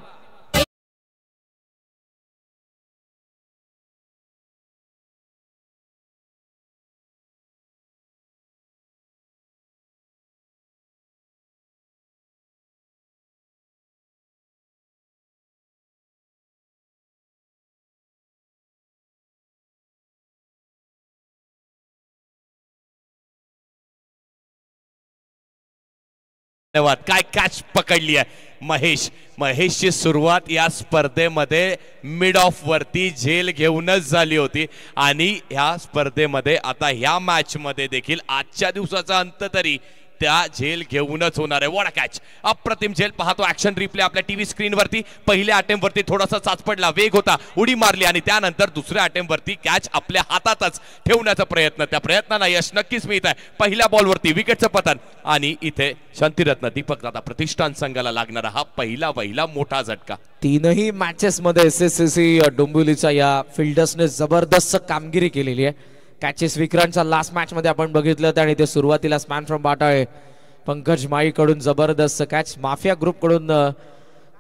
धन्यवाद. काय कॅच पकडली आहे महेशची सुरुवात या स्पर्धेमध्ये मिड ऑफ वरती झेल घेऊनच झाली होती आणि ह्या स्पर्धेमध्ये आता ह्या मॅच मध्ये देखील आजच्या दिवसाचा अंत तरी त्या झेल घेऊनच होणार आहे. What a catch. अप्रतिम झेल. पाहतो ऍक्शन रिप्ले आपल्या टीव्ही स्क्रीन वरती. पहिल्या अटेम्प्ट वरती थोडासा चाचपडला, वेग होता, उडी मारली आणि त्यानंतर दुसऱ्या अटेम्प्ट वरती कॅच आपल्या हातातच ठेवण्याचा प्रयत्न. त्या प्रयत्नाला यश नक्कीच मिळत आहे. पहिल्या बॉल वरती विकेटचं पतन आणि इथे शांतिरत्न दीपक दादा प्रतिष्ठान संघाला लागणारा हा पहिला मोठा झटका. तीनही मॅचेस मध्ये SSCC डोंबिवलीच्या या फिल्डर्सने जबरदस्त कामगिरी केलेली आहे. कॅचेस विक्रांतच्या लास्ट मॅच मध्ये आपण बघितलं आणि ते सुरुवातीला स्मॅन फ्रॉम बाटाळे पंकज माई कडून जबरदस्त कॅच. माफिया ग्रुप कडून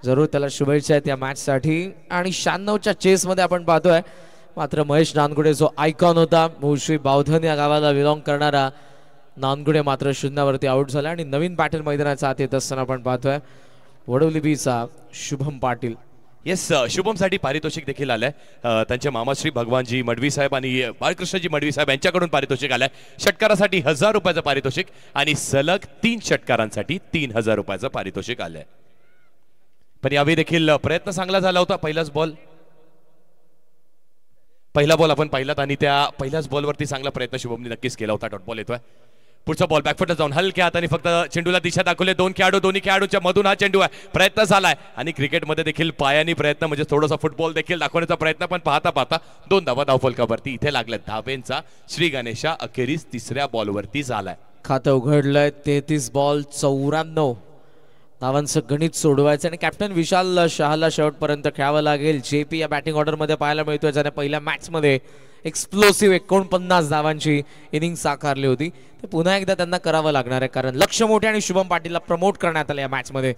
जरूर त्याला शुभेच्छा आहेत या मॅच साठी. आणि 96च्या चेस मध्ये आपण पाहतोय मात्र महेश नानगुडे जो आयकॉन होता, मुळशी बावधन या गावाला बिलॉंग करणारा नानगुडे मात्र 0 वरती आउट झाला आणि नवीन पॅटर्न मैदानाचा आत येत असताना आपण पाहतोय वडवली बीचा शुभम पाटील. येस, शुभमसाठी पारितोषिक देखील आलंय. त्यांचे मामाश्री भगवानजी मडवी साहेब आणि बाळकृष्णजी मडवी साहेब यांच्याकडून पारितोषिक आलंय. षटकारासाठी 1000 रुपयाचं पारितोषिक आणि सलग 3 षटकारांसाठी 3000 रुपयाचं पारितोषिक आलंय. पण यावेळी देखील प्रयत्न चांगला झाला होता. पहिला बॉल आपण पाहिलात आणि त्या पहिल्याच बॉलवरती चांगला प्रयत्न शुभमने नक्कीच केला होता. डॉट बॉल येतोय. पुढचा बॉल बॅकफुटला जाऊन हलक्या हाताने फक्त चेंडूला दिशा दाखवले. दोन्ही खेळाडूच्या मधून हा चेंडू आहे. प्रयत्न झालाय आणि क्रिकेटमध्ये देखील पायानी प्रयत्न म्हणजे थोडासा फुटबॉल देखील दाखवण्याचा प्रयत्न. पण पाहता 2 धावा धावफलकावरती इथे लागल्या. धावेंचा श्री गणेशा अखेरीस 3ऱ्या बॉलवरती झालाय. खातं उघडलंय. 33 बॉल 94 धावांचं गणित सोडवायचं आणि कॅप्टन विशाल शहाला शेवटपर्यंत खेळावं लागेल. जेपी या बॅटिंग ऑर्डर मध्ये पाहायला मिळतोय, ज्याने पहिल्या मॅच मध्ये एक्सप्लोसिव्ह 49 धावांची इनिंग साकारली होती. ते पुन्हा एकदा त्यांना करावं लागणार आहे, कारण लक्ष मोठे आणि शुभम पाटीलला प्रमोट करण्यात आलं या मॅच मध्ये.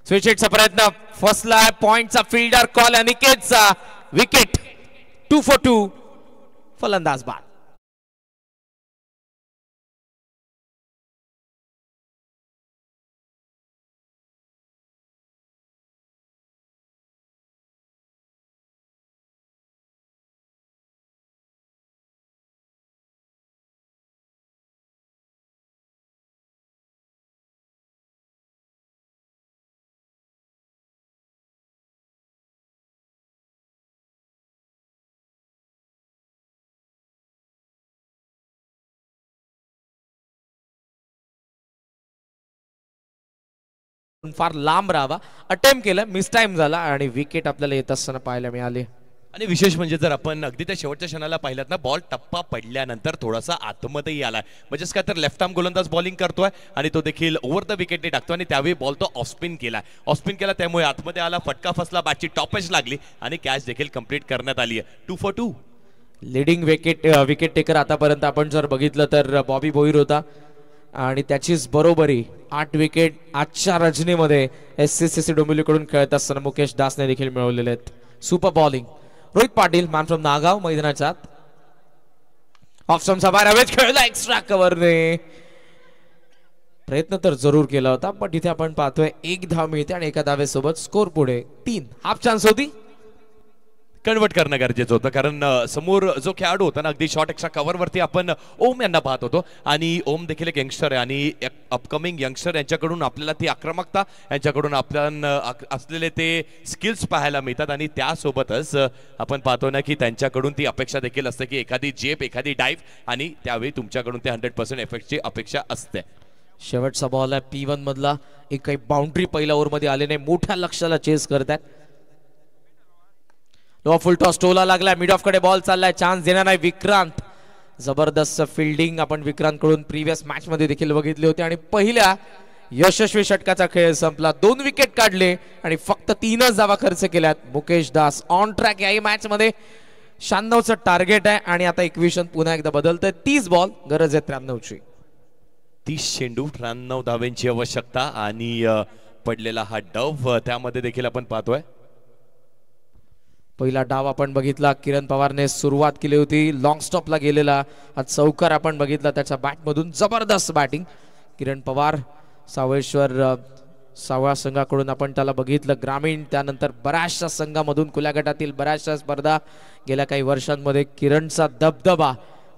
स्विच हिटचा प्रयत्न फसलाय. पॉइंटचा फिल्डर कॉल. अनिकेतचा विकेट. 2 for 2 फलंदाज बाद. फार लांब राहावा अटेम्प्ट केलं, मिस टाइम झाला आणि विकेट आपल्याला येत असताना पाहायला मिळाले. आणि विशेष म्हणजे जर आपण अगदी त्या शेवटच्या क्षणाला पाहिलात ना, बॉल टप्पा पडल्यानंतर थोडासा आतमध्येही आलाय. म्हणजेच काय तर लेफ्ट आर्म गोलंदाज बॉलिंग करतोय आणि तो देखील ओव्हर द विकेटने टाकतो आणि त्यावेळी बॉल तो ऑफ स्पिन केला. त्यामुळे आतमध्ये आला, फटका फसला, बॅटची टॉप एज लागली आणि कॅच देखील कंप्लीट करण्यात आली आहे. 2 for 2. लिडिंग विकेट टेकर आतापर्यंत आपण जर बघितलं तर बॉबी बोईर होता आणि त्याचीच बरोबरी 8 विकेट आजच्या रजनीमध्ये SCCC डोंबिवलीकडून खेळत असताना मुकेश दासने देखील मिळवलेले आहेत. Super bowling Rohit Patil, man from Nagaon, मैदानाच्या ऑफ स्टंपचा बाहेर हवेत खेळला. एक्स्ट्रा कव्हरने प्रयत्न तर जरूर केला होता, पण इथे आपण पाहतोय 1 धाव मिळते आणि एका धावेसोबत स्कोर पुढे 3. हाफ चान्स होती, कन्वर्ट करणं गरजेचं होतं, कारण समोर जो खेळाडू होता ना, अगदी शॉर्ट एक्स्ट्रा कव्हरवरती आपण ओम यांना पाहत होतो आणि ओम देखील एक यंगस्टर आहे आणि अपकमिंग यंगस्टर यांच्याकडून आपल्याला ती आक्रमकता, यांच्याकडून आपल्याला असलेले ते स्किल्स पाहायला मिळतात आणि त्यासोबतच आपण पाहतो ना की त्यांच्याकडून ती अपेक्षा देखील असते की एखादी जेप, एखादी डाईव्ह आणि त्यावेळी तुमच्याकडून ते 100% एफेक्टची अपेक्षा असते. शेवटचा बॉल आहे P1 मधला. एक काही बाउंड्री पहिल्या ओव्हरमध्ये आले नाही, मोठ्या लक्ष्याला चेस करतात. लो फुल टॉस टोला लागला, मिड ऑफ कडे बॉल चाललाय, चान्स देणार नाही विक्रांत. जबरदस्त फिल्डिंग आपण विक्रांत कडून प्रीवियस मॅच मध्ये देखील बघितले होते आणि पहिल्या यशस्वी षटकाचा खेळ संपला. 2 विकेट काढले आणि फक्त 3च धावा खर्च केल्यात. मुकेश दास ऑन ट्रॅक याही मॅच मध्ये. 96चं टार्गेट आहे आणि आता इक्वेशन पुन्हा एकदा बदलतंय. 30 बॉल, गरज आहे 93ची. 30 चेंडू, 93 धावेंची आवश्यकता आणि पडलेला हा डव त्यामध्ये देखील आपण पाहतोय. पहिला डाव आपण बघितला, किरण पवारने सुरुवात केली होती. लॉंग स्टॉपला गेलेला हा चौकार आपण बघितला त्याच्या बॅटमधून. जबरदस्त बॅटिंग किरण पवार. सावळेश्वर सावळा संघाकडून आपण त्याला बघितलं. ग्रामीण, त्यानंतर बऱ्याचशा संघामधून खुल्या गटातील बऱ्याचशा स्पर्धा गेल्या काही वर्षांमध्ये किरणचा दबदबा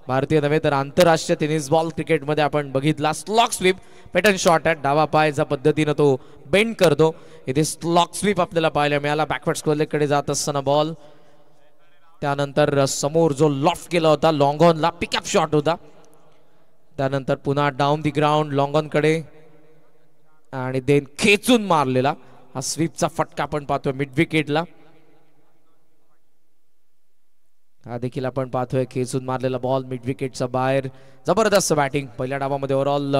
भारतीय नव्हे तर आंतरराष्ट्रीय टेनिस बॉल क्रिकेटमध्ये आपण बघितला. स्लॉक स्वीप पॅटर्न शॉट आहे, डावा पाय ज्या पद्धतीनं तो बेंड करतो, इथे स्लॉक स्वीप आपल्याला पाहायला मिळाला. बॅकवर्ड स्क्वेअरकडे जात असताना बॉल, त्यानंतर समोर जो लॉफ्ट केला होता लॉंग ऑनला पिकअप शॉट होता. त्यानंतर पुन्हा down the ground long on कडे आणि देन खेचून मारलेला हा स्वीपचा फटका आपण पाहतोय मिड विकेटला. हा देखील आपण पाहतोय खेचून मारलेला बॉल मिड विकेटचा बाहेर. जबरदस्त बॅटिंग पहिल्या डावामध्ये ओव्हरऑल.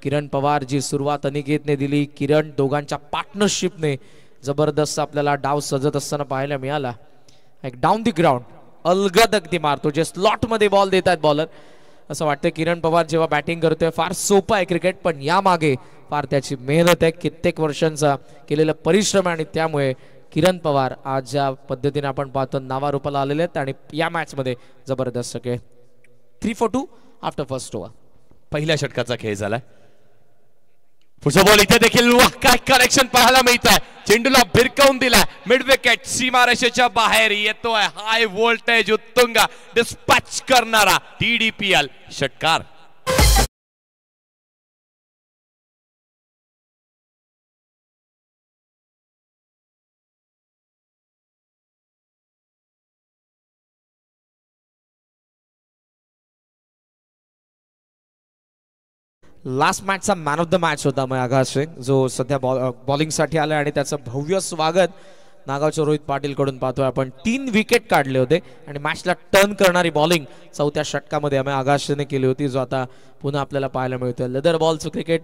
किरण पवार जी सुरुवात अनिकेतने दिली, किरण दोघांच्या पार्टनरशिपने जबरदस्त आपल्याला डाव सजत असताना पाहायला मिळाला. एक डाऊन दी ग्राउंड अलगद अगदी मारतो, जे स्लॉट मध्ये बॉल देत आहेत बॉलर. असं वाटतं किरण पवार जेव्हा बॅटिंग करतोय फार सोपं आहे क्रिकेट, पण या मागे फार त्याची मेहनत आहे, कित्येक वर्षांचा केलेला परिश्रम आहे आणि त्यामुळे किरण पवार आज ज्या पद्धतीने आपण पाहतो नावारूपाला आलेले आहेत आणि या मॅच मध्ये जबरदस्त खेळ. 3 for 2 आफ्टर फर्स्ट ओव्हर. पहिल्या षटकाचा खेळ झालाय. पुढचा बॉल इथे देखील काय कनेक्शन पाहायला मिळत आहे. चेंडूला भिरकवून दिलाय मिड विकेट सीमारेषेच्या बाहेर येतोय हाय व्होल्टेज उत्तुंग डिस्पॅच करणारा TDPL षटकार. लास्ट मॅचचा मॅन ऑफ द मॅच होता आकाश सिंग, जो सध्या बॉलिंगसाठी आला आणि त्याचं भव्य स्वागत नागावच्या रोहित पाटील कडून पाहतोय आपण. 3 विकेट काढले होते आणि मॅचला टर्न करणारी बॉलिंग चौथ्या षटकामध्ये आकाशने केली होती, जो आता पुन्हा आपल्याला पाहायला मिळतोय. लेदर बॉलचं क्रिकेट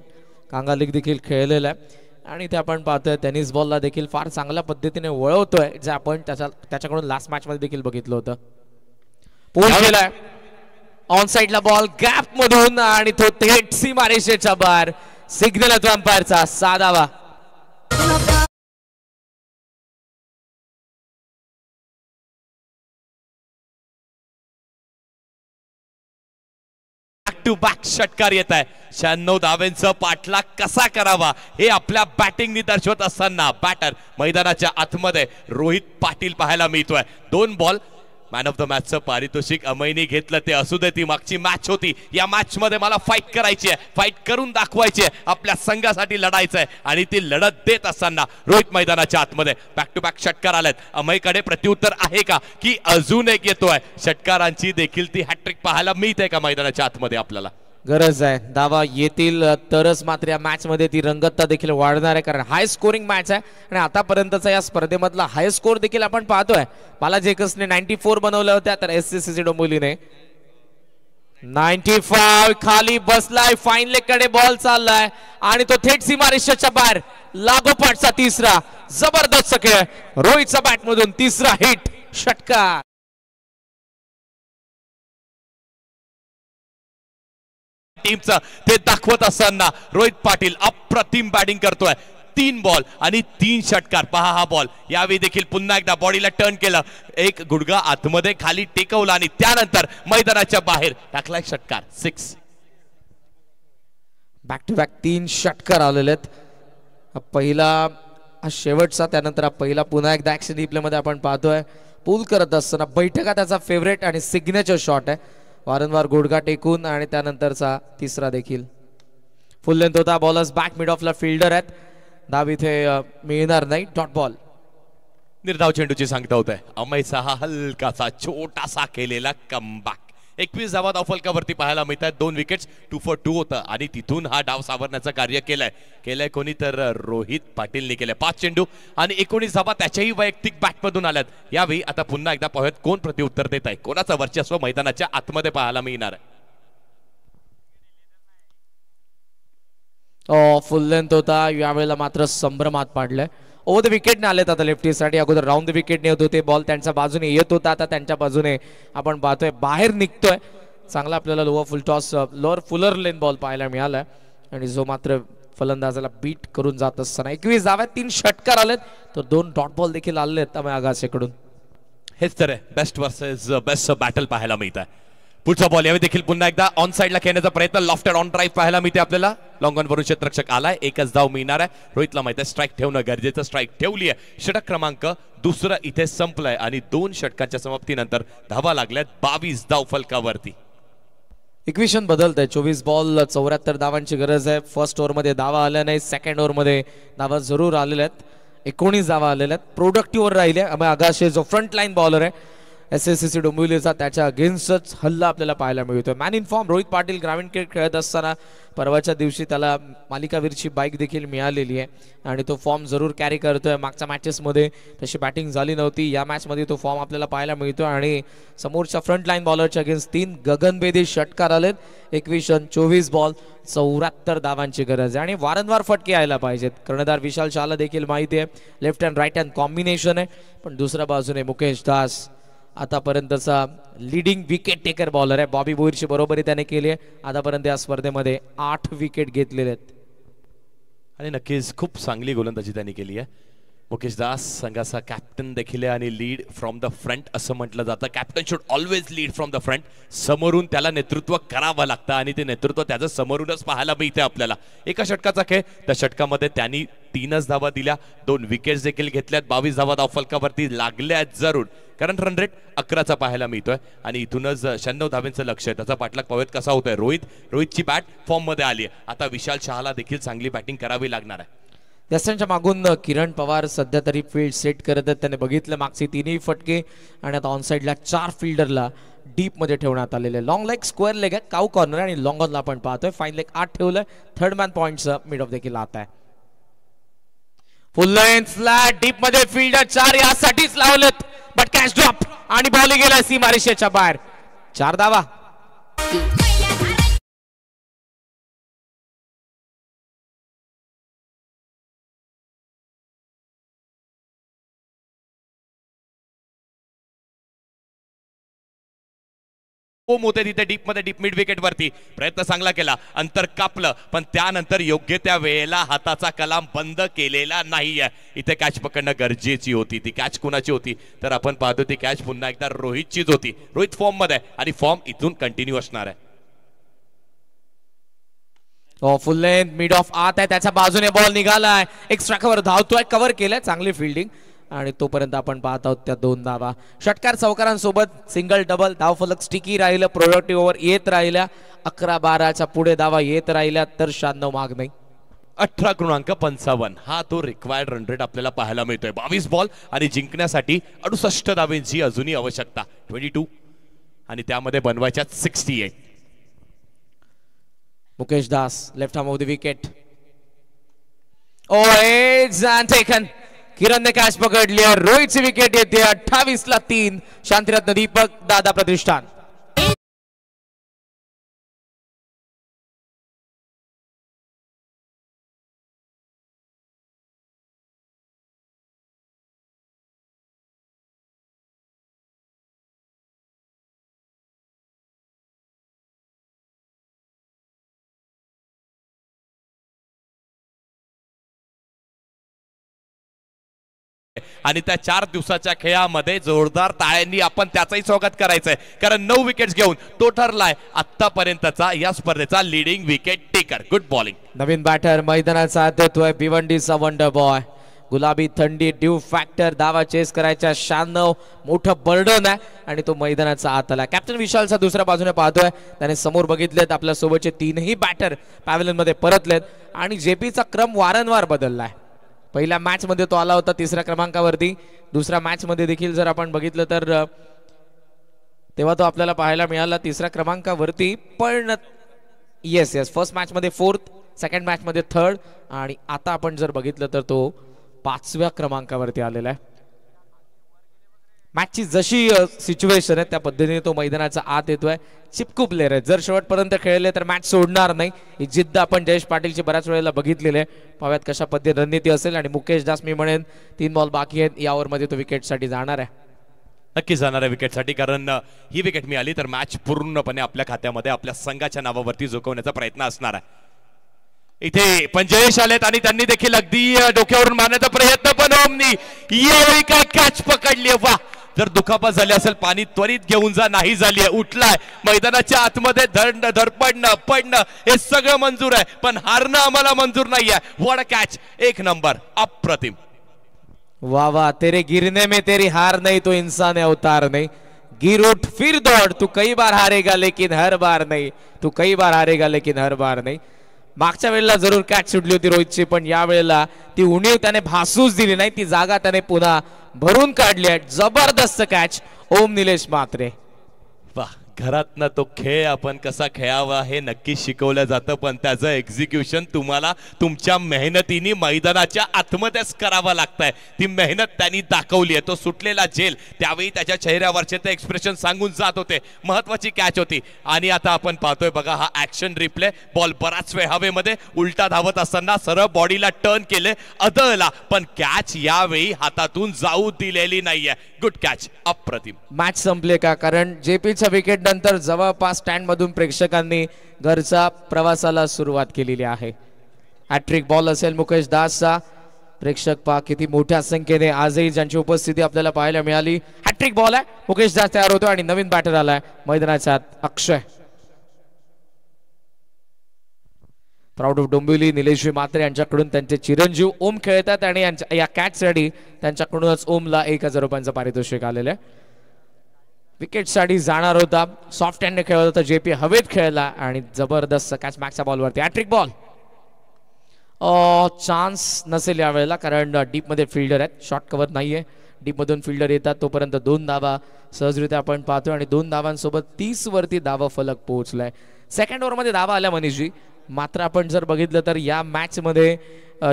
कांगा लीग देखील खेळलेलं आहे आणि ते आपण पाहतोय टेनिस बॉलला देखील फार चांगल्या पद्धतीने वळवतोय, जे आपण त्याच्याकडून लास्ट मॅच मध्ये देखील बघितलं होतं. पोल केलाय ऑन साइडला बॉल गॅप मधून आणि तो थेट सीमारेषेच्या बाहेर. सिग्नल येतो अंपायरचा, साधावा. बॅक टू बॅक षटकार येत आहे. 96 धावेंचा पाठलाग कसा करावा हे आपल्या बॅटिंगनी दर्शवत असताना बॅटर मैदानाच्या आतमध्ये रोहित पाटील पाहायला मिळतोय. 2 बॉल मॅन ऑफ द मॅचचं पारितोषिक अमयनी घेतलं, ते असू दे, ती मागची मॅच होती. या मॅच मध्ये मला फाईट करायची आहे, फाईट करून दाखवायची आहे, आपल्या संघासाठी लढायचं आहे आणि ती लढत देत असताना रोहित मैदानाच्या आतमध्ये बॅक टू बॅक षटकार आलेत. अमयकडे प्रत्युत्तर आहे का की अजून एक येतोय? षटकारांची देखील ती हॅट्रिक पाहायला मिळते का मैदानाच्या आतमध्ये? आपल्याला गरज आहे, धावा येतील तरच मात्र या मॅच मध्ये ती रंगतता देखील वाढणार आहे, कारण हाय स्कोरिंग मॅच आहे आणि आतापर्यंतचा या स्पर्धेमधला हाय स्कोर देखील आपण पाहतोय. बालाजी जेकसने 94 बनवल्या होत्या, तर SCCC डोंबिवलीने 95 खाली बसलाय. फाईन लेग कडे बॉल चाललाय आणि तो थेट सीमारेषेच्या बाहेर. लागोपाठचा तिसरा जबरदस्त खेळ, रोहितचा बॅट मधून तिसरा हिट षटकार. टीमचं ते दाखवत असताना रोहित पाटील अप्रतिम बॅटिंग करतोय. 3 बॉल आणि 3 षटकार. पहा हा बॉल, यावेळी देखील पुन्हा एकदा बॉडीला टर्न केलं, एक गुडघा आतमध्ये खाली टेकवला आणि त्यानंतर मैदानाच्या बाहेर टाकलाय षटकार. 6. बॅक टू बॅक 3 षटकार आलेले आहेत. पहिला हा शेवटचा, त्यानंतर हा पहिला पुन्हा एकदा ऍक्शन रिप्ले मध्ये आपण पाहतोय. पूल करत असताना बैठका त्याचा फेवरेट आणि सिग्नेचर शॉट आहे, वारंवार गुडघा टेकून आणि त्यानंतरचा तिसरा देखील फुल लेंथ होता. बॉलर्स बॅक मिड ऑफला फिल्डर आहेत, धाव इथे मिळणार नाही. Dot ball. निर्धाव चेंडूची सांगता होत आहे. अमयचा हा हलकासा छोटासा केलेला कमबॅक. 21 धावा धावफलकावरती पाहायला मिळतात. 2 विकेट्स 2 for 2 होतं आणि तिथून हा डाव सावरण्याचं कार्य केलंय कोणी तर रोहित पाटीलने केलंय. 5 चेंडू आणि 19 धावा त्याच्याही वैयक्तिक बॅटमधून आल्यात. यावेळी आता पुन्हा एकदा पाहूयात कोण प्रत्युत्तर देत आहे, कोणाचं वर्चस्व मैदानाच्या आतमध्ये पाहायला मिळणार आहे. फुल लेंथ होता, यावेळेला मात्र संभ्रमात पाडलाय. ओव्हर द विकेटने आलेत आता लेफ्टीसाठी. अगोदर राऊंड द विकेटने होत होते, बॉल त्यांच्या बाजूने येत होता, आता त्यांच्या बाजूने आपण पाहतोय बाहेर निघतोय. चांगला आपल्याला लोअर फुलर लेन बॉल पाहायला मिळालाय आणि जो मात्र फलंदाजाला बीट करून जात असताना 21 धाव्यात 3 षटकार आलेत, तर 2 डॉट बॉल देखील आले आहेत आगासेकडून. हेच तर आहे बेस्ट वर्सेस बेस्ट बॅटल पाहायला मिळत आहे. पुढचा बॉल यावेळी देखील पुन्हा एकदा ऑन साइडला खेळण्याचा प्रयत्न, लॉफ्टेड ऑन ड्राईव्ह पाहायला मिळते आपल्याला. लॉंग ऑन वरून क्षेत्ररक्षक आलाय, 1च धाव मिळणार आहे. रोहितला माहिती आहे स्ट्राईक ठेवणं गरजेचं, स्ट्राईक ठेवली आहे. षटक क्रमांक 2 इथे संपलाय आणि 2 षटकांच्या समाप्तीनंतर धावा लागल्यात 22 धाव फलकावरती. इक्वेशन बदलतंय. 24 बॉल 74 धावांची गरज आहे. फर्स्ट ओव्हर मध्ये धावा आल्या नाही, सेकंड ओव्हर मध्ये धावा जरूर आलेल्या आहेत. 19 धावा आलेल्या आहेत. प्रोडक्टिव्ह राहिले आगाशे, जो फ्रंट लाईन बॉलर आहे SCCC डोंबिवलीचा, त्याच्या अगेन्स्टच हल्ला आपल्याला पाहायला मिळतोय. Man in form Rohit Patil ग्रामीण क्रिकेट खेळत असताना परवाच्या दिवशी त्याला मालिकावीरची बाईक देखील मिळालेली आहे आणि तो फॉर्म जरूर कॅरी करतोय. मागच्या मॅचेसमध्ये तशी बॅटिंग झाली नव्हती, या मॅचमध्ये तो फॉर्म आपल्याला पाहायला मिळतोय आणि समोरच्या फ्रंट लाईन बॉलरच्या अगेन्स्ट 3 गगनभेदी षटकार आलेत. 24 बॉल 74 धावांची गरज आहे आणि वारंवार फटके यायला पाहिजेत. कर्णधार विशाल शाहला देखील माहिती आहे left hand right hand combination आहे, पण दुसऱ्या बाजूने मुकेश दास आतापर्यंतचा लीडिंग विकेट टेकर बॉलर आहे. बॉबी बोईरची बरोबरी त्याने केली आहे. आतापर्यंत या स्पर्धेमध्ये 8 विकेट घेतलेले आहेत आणि नक्कीच खूप चांगली गोलंदाजी त्यांनी केली आहे. मुकेश दास संघाचा कॅप्टन देखील आहे आणि लीड फ्रॉम द फ्रंट असं म्हटलं जातं. Captain should always lead from the front. समोरून त्याला नेतृत्व करावं लागतं आणि ते नेतृत्व त्याचं समोरूनच पाहायला मिळते आपल्याला. एका षटकाचा खेळ, त्या षटकामध्ये त्यांनी 3च धावा दिल्या, 2 विकेट्स देखील घेतल्यात, 22 धावा धावफलकावरती लागल्या जरूर. कारण रन रेट 11चा पाहायला मिळतोय आणि इथूनच 96 धावांचं लक्ष आहे. त्याचा पाठलाग पाहूयात कसा होतोय. रोहितची बॅट फॉर्म मध्ये आली आहे. आता विशाल शहाला देखील चांगली बॅटिंग करावी लागणार आहे. त्याच्या मागून किरण पवार सध्या तरी फील्ड सेट करत आहेत. त्याने बघितलं मागचे 3ही फटके आणि आता ऑन साइडला 4 फिल्डरला डीप मध्ये ठेवण्यात आलेले. लॉंग लेग, स्क्वेअर लेग आहे, काऊ कॉर्नर आणि लॉंग ऑनला आपण पाहतोय. फाईन लेग 8 ठेवलंय. थर्ड मॅन पॉइंटचं मिड ऑफ देखील आता आहे. फुल लेंथ फ्लॅट डीप मध्ये फिल्डर 4 यासाठीच लावलेत, बट कॅच ड्रॉप आणि बॉल गेला सीमारेषेच्या बाहेर. 4 धावा. होते तिथे डीप मध्ये, डीप मिड विकेट वरती प्रयत्न चांगला केला, अंतर कापलं, पण त्यानंतर योग्य त्या वेळेला हाताचा कलाम बंद केलेला नाहीये. इथे कॅच पकडणं गरजेची होती. ती कॅच कुणाची होती तर आपण पाहतो ती कॅच पुन्हा एकदा रोहितचीच होती. रोहित फॉर्म मध्ये आणि फॉर्म इथून कंटिन्यू असणार आहे. फुल लेंथ मिड ऑफ आत आहे, त्याच्या बाजूने बॉल निघालाय, एक्स्ट्रा कव्हर धावतोय, कव्हर केलंय, चांगली फिल्डिंग आणि तोपर्यंत आपण पाहत आहोत त्या 2 धावा. षटकार चौकारांसोबत सिंगल डबल धावफलक स्टिकी राहिलं, प्रोडक्टिव्ह ओव्हर येत राहिल्या, 11-12च्या पुढे धावा येत राहिल्या तर 96 माग नाही. 18.55 हा तो रिक्वायर्ड रन रेट आपल्याला पाहायला मिळतोय. 22 बॉल आणि जिंकण्यासाठी 68 धावांची अजूनही आवश्यकता. 22 आणि त्यामध्ये बनवायच्या 68. Mukesh Das left arm off the wicket. It's taken. किरणने कॅच पकडली. रोहितची विकेट येते. 28ला 3. शांतिरत्न दीपक दादा प्रतिष्ठान. आणि त्या 4 दिवसाच्या खेळामध्ये जोरदार टाळ्यांनी आपण त्याचंही स्वागत करायचंय, कारण 9 विकेट्स घेऊन तो ठरलाय आतापर्यंतचा या स्पर्धेचा leading wicket taker. Good bowling. नवीन बॅटर मैदानात साथ देतोय भिवंडीचा वंडर बॉय. गुलाबी थंडी ड्यू फॅक्टर, धावा चेस करायच्या 96, मोठं बर्डन आहे आणि तो मैदानाचा आत आला. कॅप्टन विशालचा दुसऱ्या बाजूने पाहतोय, त्याने समोर बघितलेत आपल्या सोबतचे 3ही बॅटर पॅव्हलियन मध्ये परतलेत आणि जेपीचा क्रम वारंवार बदललाय. पहिल्या मॅच मध्ये तो आला होता 3ऱ्या क्रमांकावरती. दुसऱ्या मॅच मध्ये देखील जर आपण बघितलं तर तेव्हा तो आपल्याला पाहायला मिळाला 3ऱ्या क्रमांकावरती. पण येस फर्स्ट मॅच मध्ये 4th, सेकंड मॅच मध्ये 3rd आणि आता आपण जर बघितलं तर तो 5व्या क्रमांकावरती आलेला आहे. मॅचची जशी सिच्युएशन आहे त्या पद्धतीने तो मैदानाचा आत येतोय. चिपकू प्लेअर आहे, जर शेवटपर्यंत खेळले तर मॅच सोडणार नाही. ही जिद्द आपण जयेश पाटीलची बऱ्याच वेळेला बघितलेली आहे. पाहूयात कशा पद्धतीने रणनीती असेल. आणि मुकेश दास मी म्हणेन 3 बॉल बाकी आहेत, या ओव्हरमध्ये तो विकेटसाठी जाणार आहे. नक्की जाणार आहे विकेटसाठी, कारण ही विकेट मिळाली तर मॅच पूर्णपणे आपल्या खात्यामध्ये आपल्या संघाच्या नावावरती झोकवण्याचा प्रयत्न असणार आहे. इथे पण जयेश आलेत आणि त्यांनी देखील अगदी डोक्यावरून मारण्याचा प्रयत्न, पण ओमनी यावेळी काय कॅच पकडली. वा, जर दुखापत झाली असेल पाणी त्वरित घेऊन जा, नाही झाली आहे, उठलाय मैदानाच्या आतमध्ये. धडपडणं पडणं हे सगळं मंजूर आहे, पण हारणं आम्हाला मंजूर नाहीये. व्हॉट अ कॅच, 1 नंबर, अप्रतिम. वाह, तेरे गिरने में तेरी हार नहीं तो इंसान अवतार नहीं. गिर उठ फिर दौड़, तू कई बार हारेगा लेकिन हर बार नहीं. तू कई बार हारेगा लेकिन हर बार नहीं. मागच्या वेळेला जरूर कॅच सुटली होती रोहितची, पण या वेळेला ती उणीव त्याने भासूच दिली नाही. ती जागा त्याने पुन्हा भरून काढली आहे. जबरदस्त कॅच ओम निलेश म्हात्रे. वाह, घरातनं तो खेळ आपण कसा खेळावा हे नक्की शिकवलं जातं, पण त्याचं एक्झिक्युशन तुम्हाला तुमच्या मेहनतीने मैदानाच्या आतमध्येच करावं लागतंय. ती मेहनत त्यांनी दाखवली आहे. तो सुटलेला झेल त्यावेळी त्याच्या चेहऱ्यावरचे ते एक्सप्रेशन सांगून जात होते. महत्वाची कॅच होती. आणि आता आपण पाहतोय बघा हा ऍक्शन रिप्ले. बॉल बराच वेळ हवेमध्ये उलटा धावत असताना सरळ बॉडीला टर्न केले, अदळला, पण कॅच यावेळी हातातून जाऊ दिलेली नाहीये. गुड कॅच, अप्रतिम. मॅच संपले का? कारण जेपीच्या विकेट नंतर जवळपास स्टँड मधून प्रेक्षकांनी घरच्या प्रवासाला सुरुवात केलेली आहे. हॅट्रिक बॉल असेल मुकेश दासचा. प्रेक्षक पहा किती मोठ्या संख्येने आजही ज्यांची उपस्थिती आपल्याला पाहायला मिळाली. हॅट्रिक बॉल आहे, मुकेश दास तयार होतो आणि नवीन बॅटर आलाय मैदानाच्या अक्षय. प्राऊड ऑफ डोंबिवली निलेशजी मात्रे यांच्याकडून त्यांचे चिरंजीव ओम खेळतात आणि या कॅचसाठी त्यांच्याकडूनच ओमला 1000 रुपयांचं पारितोषिक आलेलं आहे. विकेट साठी जाणार होता, सॉफ्ट हँडने खेळत होता जेपी, हवेत खेळला आणि जबरदस्त कॅच मॅक्सच्या बॉलवरती. Hat trick ball. चान्स नसेल यावेळेला कारण डीप मध्ये फिल्डर आहेत, शॉर्ट कव्हर नाहीये. डीप मधून फिल्डर येतात तोपर्यंत 2 धावा सहजरित्या आपण पाहतोय आणि 2 धावांसोबत 30 वरती धावा फलक पोहोचलाय. सेकंड ओव्हर मध्ये धावा आल्या मनीषजी, मात्र आपण जर बघितलं तर या मॅच मध्ये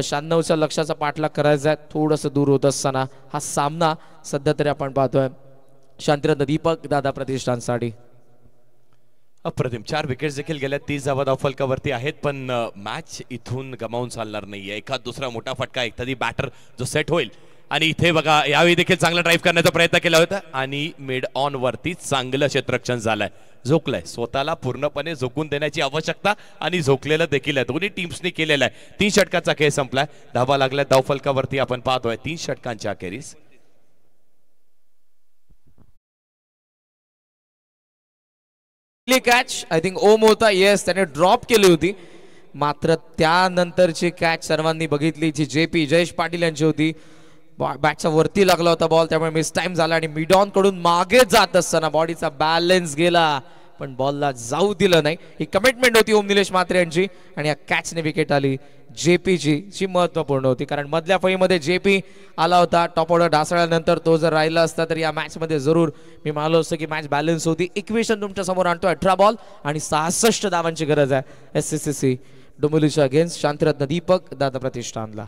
96च्या लक्षाचा पाठलाग करायचा आहे, थोडंसं दूर होत असताना हा सामना सध्या तरी आपण पाहतोय शांतिरत्न दीपक दादा प्रतिष्ठानसाठी. अप्रतिम 4 विकेट्स देखील गेल्या, 30 धावा धावफलकावरती आहेत, पण मॅच इथून गमावून चालणार नाहीये. एखाद दुसरा मोठा फटका, एखादी बॅटर जो सेट होईल. आणि इथे बघा यावेळी देखील चांगला ड्राईव्ह करण्याचा प्रयत्न केला होता आणि मिड ऑन वरती चांगलं क्षेत्ररक्षण झालंय, झोकलंय. स्वतःला पूर्णपणे झोकून देण्याची आवश्यकता आणि झोकलेलं देखील आहे, दोन्ही टीम्सनी केलेलं आहे. 3 षटकाचा खेळ संपलाय, धावा लागल्या धावफलकावरती आपण पाहतोय 3 षटकांच्या अखेरीस. कॅच आय थिंक ओम होता, येस त्याने ड्रॉप केली होती, मात्र त्यानंतरची कॅच सर्वांनी बघितली जी जेपी जयेश पाटील यांची होती. बॅटच्या वरती लागला होता बॉल, त्यामुळे मिस टाइम झाला आणि मिडॉन कडून मागे जात असताना बॉडीचा बॅलन्स गेला पण बॉलला जाऊ दिलं नाही. ही कमिटमेंट होती ओम निलेश मात्रे यांची आणि या कॅचने विकेट आली जेपीची, जी महत्वपूर्ण होती कारण मधल्या फळीमध्ये जेपी आला होता. टॉप ऑर्डर ढासळल्यानंतर तो जर राहिला असता तर या मॅच मध्ये जरूर मी म्हणालो असतो की मॅच बॅलन्स होती. इक्वेशन तुमच्या समोर आणतो, 18 बॉल आणि 66 धावांची गरज आहे SSCC डोंबिवलीच्या अगेन्स्ट शांतिरत्न दीपक दादा प्रतिष्ठानला.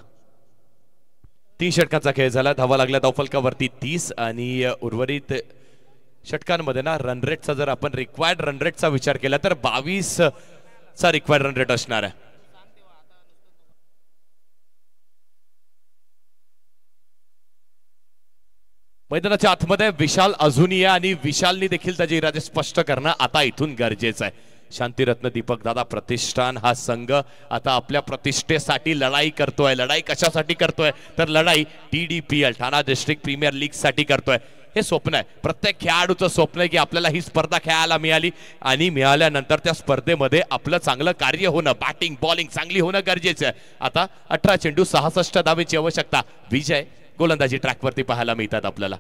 3 षटकाचा खेळ झाला, धावा लागल्या धावफलकावरती 30 आणि उर्वरित षटकांमध्ये ना रन रेटचा जर आपण रिक्वायर्ड रन रेटचा विचार केला तर 22 चा रिक्वायर्ड रन रेट असणार आहे. मैदानाच्या आतमध्ये विशाल अजूनही आहे आणि विशालनी देखील त्याचे इरादे स्पष्ट करणं आता इथून गरजेचं आहे. शांतिरत्न दीपक दादा प्रतिष्ठान हा संघ आता आपल्या प्रतिष्ठेसाठी लढाई करतोय. लढाई कशासाठी करतोय तर लढाई TDPL ठाणा डिस्ट्रिक्ट प्रीमियर लीग साठी करतोय. हे स्वप्न आहे, प्रत्येक खेळाडूचं स्वप्न आहे की आपल्याला ही स्पर्धा खेळायला मिळाली आणि मिळाल्यानंतर त्या स्पर्धेमध्ये आपलं चांगलं कार्य होणं, बॅटिंग बॉलिंग चांगली होणं गरजेचं आहे. आता 18 चेंडू 66 धावेची आवश्यकता. विजय गोलंदाजी ट्रॅकवरती पाहायला मिळतात आपल्याला.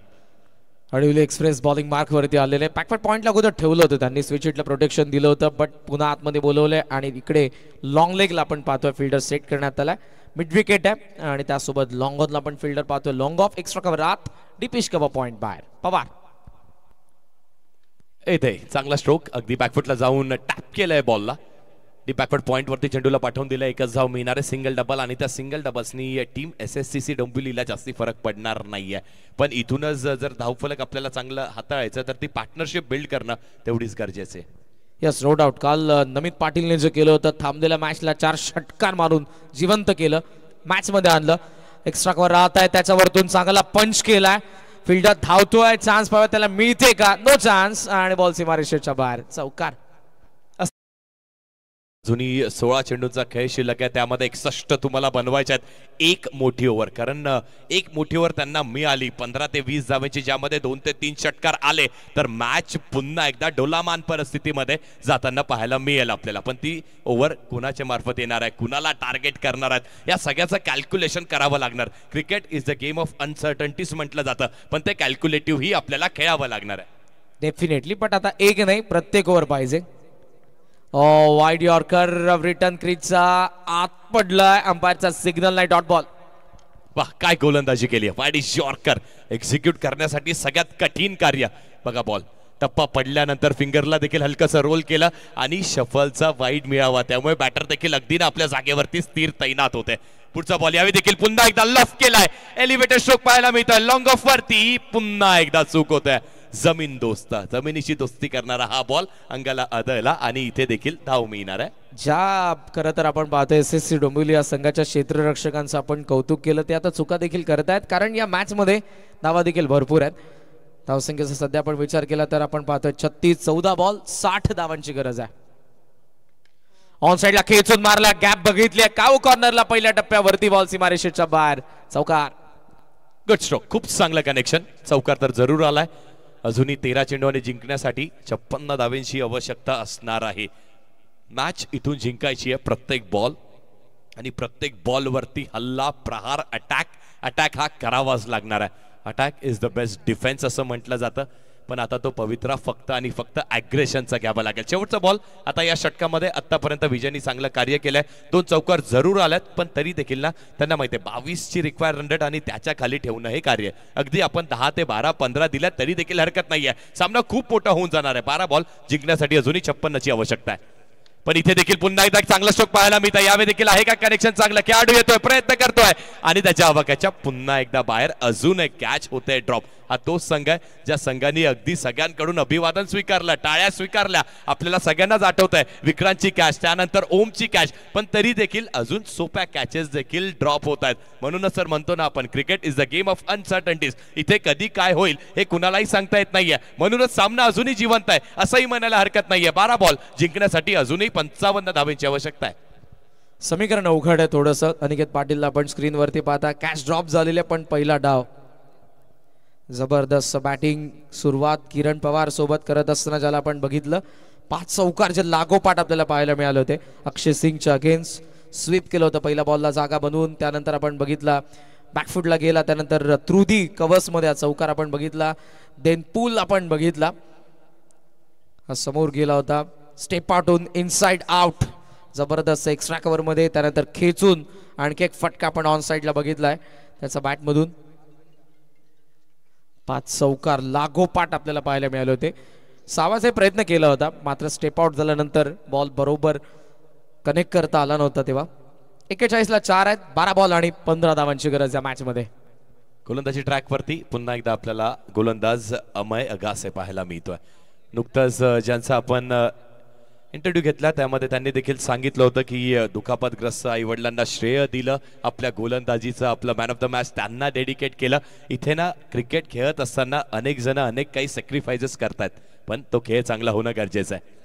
हडविले एक्सप्रेस बॉलिंग मार्क वरती आलेले, बॅकवर्ड पॉइंटला अगोदर ठेवलं होतं त्यांनी, स्विच हिटला प्रोटेक्शन दिलं होतं बट पुन्हा आतमध्ये बोलवलंय आणि इकडे लॉंग लेगला आपण पाहतोय फिल्डर सेट करण्यात आलाय. मिड विकेट आहे आणि त्यासोबत लॉंग ऑनला पण फिल्डर पाहतोय. लॉंग ऑफ एक्स्ट्रा कव्हर आत, डीपिश कव्हर पॉइंट बाहेर. पवार येते चांगला स्ट्रोक, अगदी बॅकफुटला जाऊन टॅप केलंय बॉलला. डी बॅकवर्ड पॉइंट वरती चेंडूला पाठवून दिलं, एकच धाव मिळणार आहे. सिंगल डबल आणि त्या सिंगल डबल्सनी टीम SSCC डोंबिवलीला जास्ती फरक पडणार नाहीये. पण इथूनच जर धावफलक आपल्याला चांगलं हाताळायचं तर ती पार्टनरशिप बिल्ड करणं तेवढीच गरजेचं आहे. Yes no doubt. काल नमित पाटीलने जे केलं होतं थांबलेल्या मॅचला 4 षटकार मारून जिवंत केलं, मॅच मध्ये आणलं. एक्स्ट्रा कव्हर राहत आहे, त्याच्यावरतून चांगला पंच केलाय, फिल्डर धावतोय, चान्स पाहिजे त्याला मिळते का, नो चान्स आणि बॉल सीमारेषेच्या बाहेर, चौकार. जुनी 16 चेंडूंचा खेळ शिल्लक आहे, त्यामध्ये 61 तुम्हाला बनवायच्या आहेत. एक मोठी ओव्हर, कारण एक मोठी ओव्हर त्यांना मिळाली 15 ते 20 धावेची, ज्यामध्ये 2 ते 3 षटकार आले तर मॅच पुन्हा एकदा डोलामान परिस्थितीमध्ये जाताना पाहायला मिळेल आपल्याला. पण ती ओव्हर कुणाच्या मार्फत येणार आहे, कुणाला टार्गेट करणार आहेत, या सगळ्याचं कॅल्क्युलेशन करावं लागणार. Cricket is the game of uncertainties म्हटलं जातं, पण ते कॅल्क्युलेटिव्ह ही आपल्याला खेळावं लागणार आहे. डेफिनेटली, पण आता एक नाही प्रत्येक ओव्हर पाहिजे. वाईड यॉर्कर रिटर्न क्रीजचा आत पडलाय, अंपायरचा सिग्नल नाही, डॉट बॉल. वाह, काय गोलंदाजी केली आहे. वाईड यॉर्कर एक्झिक्यूट करण्यासाठी सगळ्यात कठीण कार्य. बघा बॉल टप्पा पडल्यानंतर फिंगरला देखील हलकसं रोल केलं आणि शफलचा वाईड मिळावा, त्यामुळे बॅटर देखील अगदी ना आपल्या जागेवरती स्थिर तैनात होते. पुढचा बॉल यावेळी देखील पुन्हा एकदा लफ केलाय, एलिव्हेटर स्ट्रोक पाहायला मिळतोय. लॉंग ऑफ वरती पुन्हा एकदा चूक होत आहे. जमीन दोस्त, जमिनीशी दोस्ती करणारा हा बॉल अंगाला आदळला आणि इथे देखील धाव मिळणार आहे. ज्या खरं तर आपण पाहतोय SSC डोंबिवली या संघाच्या क्षेत्ररक्षकांचं आपण कौतुक केलं, ते आता चुका देखील करत आहेत, कारण या मॅच मध्ये धावा देखील भरपूर आहेत. धावसंख्येचा सध्या आपण विचार केला तर आपण पाहतोय 36, 14 बॉल 60 धावांची गरज आहे. ऑन साइडला खेचून मारला, गॅप बघितली, काऊ कॉर्नरला पहिल्या टप्प्यावरती बॉल सीमारेषेच्या बाहेर, चौकार. गुड स्ट्रोक, खूप चांगलं कनेक्शन. चौकार तर जरूर आलाय. अजूनही 13 चेंडूने जिंकण्यासाठी 56 धावांची आवश्यकता असणार आहे. मॅच इथून जिंकायची आहे प्रत्येक बॉल, आणि प्रत्येक बॉल वरती हल्ला, प्रहार, अटॅक हा करावाच लागणार आहे. Attack is the best defence असं म्हटलं जातं, पण आता तो पवित्रा फक्त आणि फक्त ॲग्रेशनचा घ्यावा लागेल. शेवटचा बॉल आता या षटकामध्ये आतापर्यंत विजयनी चांगलं कार्य केलंय. 2 चौकार जरूर आल्यात, पण तरी देखील ना त्यांना माहिती आहे 22ची रिक्वायर रन रेट आणि त्याच्या खाली ठेवणं हे कार्य. अगदी आपण 10 ते 12, 15 दिल्यात तरी देखील हरकत नाहीये. सामना खूप मोठा होऊन जाणार आहे. 12 बॉल जिंकण्यासाठी अजूनही 56ची आवश्यकता आहे. पण इथे देखील पुन्हा एकदा चांगला स्ट्रोक पाहायला मिळतं. यावेळी देखील आहे का कनेक्शन चांगलं, खेळाडू येतोय, प्रयत्न करतोय आणि त्याच्या अवकाच्या पुन्हा एकदा बाहेर. अजून एक कॅच होते ड्रॉप. हा तोच संघ आहे ज्या संघाने अगदी सगळ्यांकडून अभिवादन स्वीकारलं, टाळ्या स्वीकारल्या. आपल्याला सगळ्यांनाच आठवत आहे विक्रांतची कॅच, त्यानंतर ओमची कॅच, पण तरी देखील अजून सोप्या कॅचेस देखील ड्रॉप होत आहेत. म्हणूनच सर म्हणतो ना आपण, cricket is the game of uncertainties. इथे कधी काय होईल हे कुणालाही सांगता येत नाहीये. म्हणूनच सामना अजूनही जिवंत आहे असंही म्हणायला हरकत नाहीये. 12 बॉल जिंकण्यासाठी अजूनही 55 धावांची आवश्यकता आहे. समीकरण अवघड आहे थोडंसं. अनिकेत पाटीलला आपण स्क्रीनवरती पाहता, कॅच ड्रॉप झालेले, पण पहिला डाव. जबरदस्त बॅटिंग सुरुवात किरण पवार सोबत करत असताना ज्याला आपण बघितलं 5 चौकार जे लागोपाठ आपल्याला पाहायला मिळाले होते. अक्षय सिंगच्या अगेन्स्ट स्वीप केलं होतं पहिल्या बॉलला जागा बनवून. त्यानंतर आपण बघितला बॅकफुटला गेला, त्यानंतर त्रुदी कवर्समध्ये चौकार आपण बघितला. देन पूल आपण बघितला, हा समोर गेला होता, स्टेप आउटून इनसाइड आउट, जबरदस्त एक्स्ट्रा कव्हर मध्ये. त्यानंतर खेचून आणखी एक फटका आपण ऑन साइडला बघितलाय त्याचा बॅटमधून. 5 चौकार लागोपाठ आपल्याला पाहायला मिळाले होते. सावाचा प्रयत्न केला होता, मात्र स्टेप आउट झाल्यानंतर बॉल बरोबर कनेक्ट करता आला नव्हता. तेव्हा 41ला 4 आहेत. 12 बॉल आणि 15 धावांची गरज या मॅच मध्ये. गोलंदाजी ट्रॅक वरती पुन्हा एकदा आपल्याला गोलंदाज अमय अगासे पाहायला मिळतोय. नुकतंच ज्यांचा आपण इंटरव्ह्यू घेतला त्यामध्ये त्यांनी देखील सांगितलं होतं की दुखापतग्रस्त आई वडिलांना श्रेय दिलं आपल्या गोलंदाजीचं, आपलं मॅन ऑफ द मॅच त्यांना डेडिकेट केलं. इथे ना क्रिकेट खेळत असताना अनेक जण अनेक काही सॅक्रिफायसेस करतात, पण तो खेळ चांगला होणं गरजेचं आहे.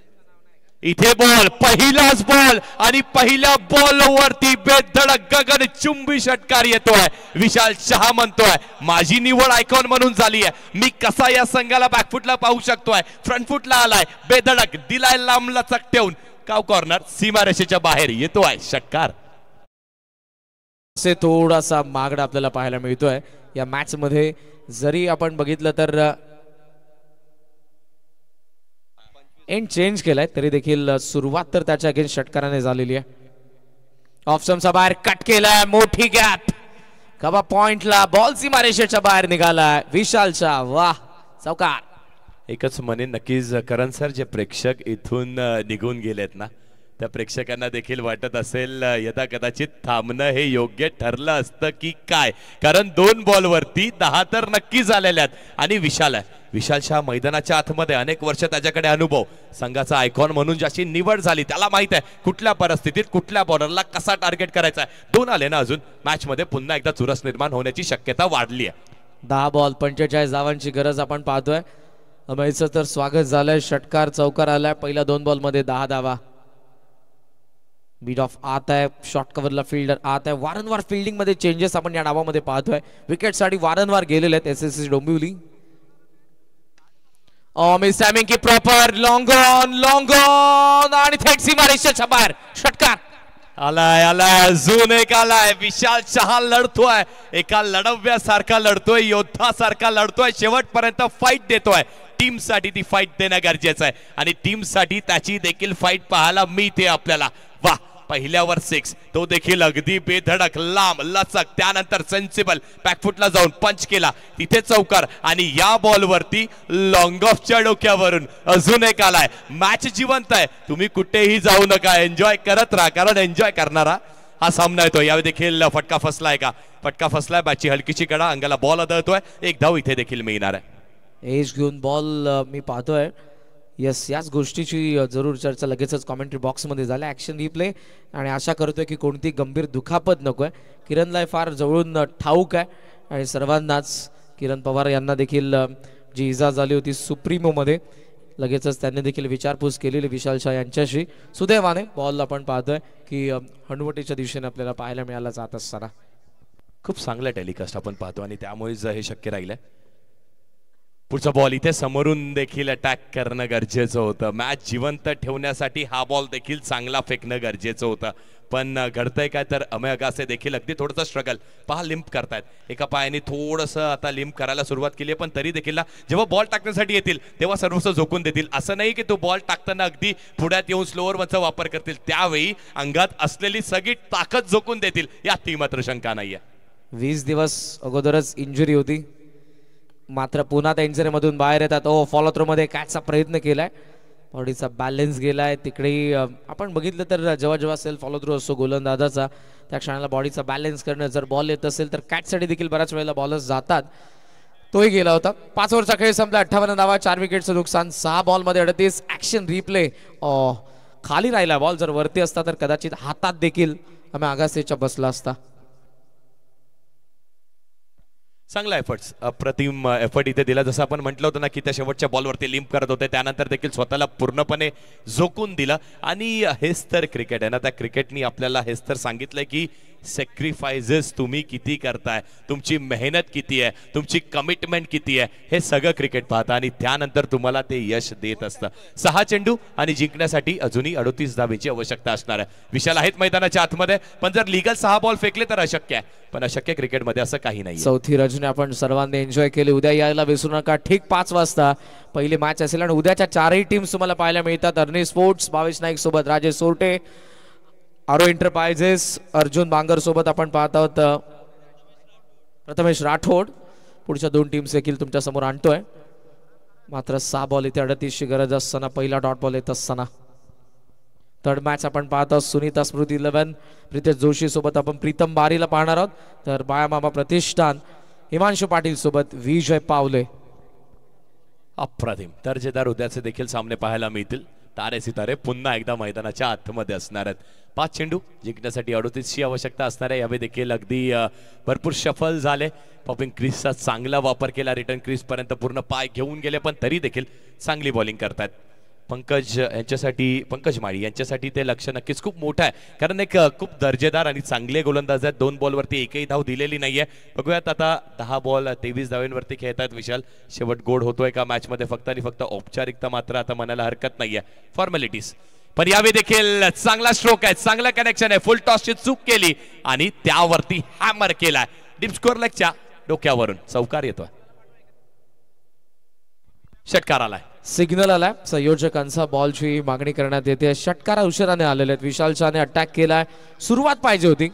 इथे बॉल, पहिलाच बॉल आणि पहिल्या बॉल वरती बेधडक गगनचुंबी षटकार येतोय. विशाल शहा म्हणतोय माझी निवड आयकॉन म्हणून झाली आहे. मी कसा या संघाला बॅकफुटला पाहू शकतोय. फ्रंट फुटला आलाय, बेधडक दिलाय लांब लचक ठेवून. काव कॉर्नर सीमारेषेच्या बाहेर येतोय षटकार. असे थोडासा मागडा आपल्याला पाहायला मिळतोय या मॅच मध्ये. जरी आपण बघितलं तर एंड चेंज केलाय तरी देखील सुरुवात तर त्याच्या अगेन्स्ट षटकाराने झालेली आहे. ऑप्शनचा बाहेर कट केलाय, मोठी गॅप, कबा पॉइंटला बॉल सीमारेषेच्या बाहेर निघालाय. विशालचा वाह, चौकार. एकच म्हणेन नक्कीच करण सर, जे प्रेक्षक इथून निघून गेलेत ना त्या प्रेक्षकांना देखील वाटत असेल यदा कदाचित थांबणं हे योग्य ठरलं असतं की काय, कारण 2 बॉलवरती 10 तर नक्की झालेल्या आहेत. आणि विशाल आहे, विशालच्या मैदानाच्या आतमध्ये अनेक वर्ष त्याच्याकडे अनुभव, संघाचा आयकॉन म्हणून ज्याची निवड झाली त्याला माहित आहे कुठल्या परिस्थितीत कुठल्या बॉलरला कसा टार्गेट करायचा आहे. 2 आले ना अजून मॅच मध्ये पुन्हा एकदा चुरस निर्माण होण्याची शक्यता वाढली आहे. 10 बॉल 45 धावांची गरज आपण पाहतोय. अमयचं तर स्वागत झालंय, षटकार चौकार आलाय. पहिल्या 2 बॉल मध्ये 10 धावा. बीट ऑफ आत आहे, शॉर्ट कव्हरला फिल्डर आत आहे. वारंवार फिल्डिंग मध्ये चेंजेस आपण या डावामध्ये पाहतोय. विकेट साठी वारंवार गेलेले आहेत एसएससी डोंबिवली. मिस टायमिंग की प्रॉपर लॉंग ऑन आणि थेट सीमारेषेच्या बाहेर षटकार. आलाय अजून एक आलाय. विशाल शहा लढतोय, एका लढव्यासारखा लढतोय, योद्धासारखा लढतोय, शेवटपर्यंत फाईट देतोय. टीम साठी ती फाईट देणं गरजेचं आहे आणि टीम साठी त्याची देखील फाईट पाहायला मिळते आपल्याला. वाह, पहिल्यावर 6, तो देखील अगदी बेधडक लांब लचक. त्यानंतर सेन्सिबल बॅकफुटला जाऊन पंच केला, तिथे चौकार. आणि या बॉलवरती लॉंग ऑफच्या डोक्यावरून अजून एक आलाय. मॅच जिवंत आहे, तुम्ही कुठेही जाऊ नका, एन्जॉय करत राहा, कारण एन्जॉय करणारा हा सामना येतो. यावेळी देखील फटका फसलाय का, फटका फसलाय. बॅटची हलकीची कडा, अंगाला बॉल आदळतोय. 1 धाव इथे देखील मिळणार आहे. एज घेऊन बॉल मी पाहतोय. यस, याच गोष्टीची जरूर चर्चा लगेचच कॉमेंट्री बॉक्समध्ये झाली. ॲक्शन रिप्ले आणि आशा करतोय की कोणती गंभीर दुखापत नको आहे. किरणला फार जवळून ठाऊक आहे आणि सर्वांनाच. किरण पवार यांना देखील जी इजा झाली होती सुप्रीमोमध्ये लगेचच त्यांनी देखील विचारपूस केलेली विशाल शाह यांच्याशी. सुदैवाने बॉल आपण पाहतोय की हनुवटीच्या दिशेने आपल्याला पाहायला मिळाला जात असताना. खूप चांगला टेलिकास्ट आपण पाहतो आणि त्यामुळेच हे शक्य राहिलंय. पुढचा बॉल इथे समोरून देखील अटॅक करणं गरजेचं होतं. मॅच जिवंत ठेवण्यासाठी हा बॉल देखील चांगला फेकणं गरजेचं होतं. पण घडतंय काय तर अमेय अगासी देखील अगदी थोडंसं स्ट्रगल पहा लिंप करतायत. एका पायाने थोडंसं आता लिंप करायला सुरुवात केली आहे, पण तरी देखील जेव्हा बॉल टाकण्यासाठी येतील तेव्हा सर्वस्व झोकून देतील. असं नाही की तो बॉल टाकताना अगदी पुढ्यात येऊन स्लोअर वनचा वापर करतील, त्यावेळी अंगात असलेली सगळी ताकद झोकून देतील यातही मात्र शंका नाहीये. 20 दिवस अगोदरच इंजुरी होती, मात्र पुन्हा त्या इंजुरीमधून बाहेर येतात. फॉलो थ्रो मध्ये कॅचचा प्रयत्न केलाय, बॉडीचा बॅलन्स गेलाय. तिकडेही आपण बघितलं तर जेव्हा जेव्हा सेल्फ फॉलो थ्रू असतो गोलंदाजाचा, त्या क्षणाला बॉडीचा बॅलन्स करणं, जर बॉल येत असेल तर कॅचसाठी देखील बऱ्याच वेळेला बॉलर्स जातात. तोही गेला होता. 5 ओव्हरचा खेळ संपला. 58 धावा, 4 विकेटचं नुकसान. 6 बॉलमध्ये 38. Action replay. खाली राहिला बॉल, जर वरती असता तर कदाचित हातात देखील आम्ही आगासेच्या बसला असता. चांगला एफर्ट्स, अप्रतिम एफर्ट इथे दिला. जसं आपण म्हटलं होतं ना की त्या शेवटच्या बॉलवरती लिंप करत होते, त्यानंतर देखील स्वतःला पूर्णपणे झोकून दिलं. आणि हेच तर क्रिकेट आहे ना. त्या क्रिकेटनी आपल्याला हेच तर सांगितलंय की सॅक्रिफाइसेस तुम्ही किती करताय, तुमची मेहनत किती आहे, तुमची कमिटमेंट किती आहे, हे सगळं क्रिकेट पाहतं आणि त्यानंतर तुम्हाला ते यश देत असतं. 6 चेंडू आणि जिंकण्यासाठी अजूनही 38 धावेची आवश्यकता असणार आहे. विशाल आहेत मैदानाच्या आतमध्ये, पण जर लीगल 6 बॉल फेकले तर अशक्य आहे. पण अशक्य क्रिकेटमध्ये असं काही नाही. चौथी रजनी आपण सर्वांनी एन्जॉय केली. उद्या यायला विसरू नका. ठीक 5 वाजता पहिली मॅच असेल आणि उद्याच्या 4ही टीम्स तुम्हाला पाहायला मिळतात. अर्नी स्पोर्ट्स भावेश नाईक सोबत राजेश सोरटे, आरो एंटरप्राइजेस अर्जुन बांगर सोबत आपण पाहत आहोत प्रथमेश राठोड. पुढच्या 2 टीम्स देखील तुमच्या समोर आणतोय. मात्र 6 बॉल इथे 38 ची गरज असताना पहिला डॉट बॉल येत असताना थर्ड मॅच आपण पाहत आहोत. सुनीता स्मृती 11 प्रितेश जोशी सोबत आपण प्रीतम बारीला पाहणार आहोत. तर बाळामामा प्रतिष्ठान हिमांशु पाटील सोबत विजय पावले. अप्रतिम दर्जेदार उद्याचे देखील सामने पाहायला मिळतील. तारे सितारे पुन्हा एकदा मैदानाच्या आतमध्ये असणार आहेत. 5 चेंडू जिंकण्यासाठी 38 ची आवश्यकता असणार आहे. यावेळी देखील अगदी भरपूर शफल झाले. पॉपिंग क्रीजचा चांगला वापर केला. रिटर्न क्रीज पर्यंत पूर्ण पाय घेऊन गेले, पण तरी देखील चांगली बॉलिंग करतात. पंकज माळी यांच्यासाठी ते लक्ष नक्कीच खूप मोठं आहे, कारण एक खूप दर्जेदार आणि चांगले गोलंदाज आहेत. 2 बॉलवरती एकही धाव दिलेली नाहीये. बघूयात आता 10 बॉल 23 धावांवरती खेळतात विशाल. शेवट गोड होतोय का मॅच मध्ये? फक्त आणि फक्त औपचारिकता मात्र आता म्हणायला हरकत नाहीये, फॉर्मॅलिटीज. पण यावेळी देखील चांगला स्ट्रोक आहे, चांगला कनेक्शन आहे. फुल टॉसची चूक केली आणि त्यावरती हॅमर केलाय. डीप स्कोअर लेगच्या डोक्यावरून चौकार येतोय. षटकार आलाय, सिग्नल आलाय. संयोजकांचा बॉलची मागणी करण्यात येते. षटकार उशिराने आलेले आहेत. विशाल शहाने अटॅक केलाय. सुरुवात पाहिजे होती.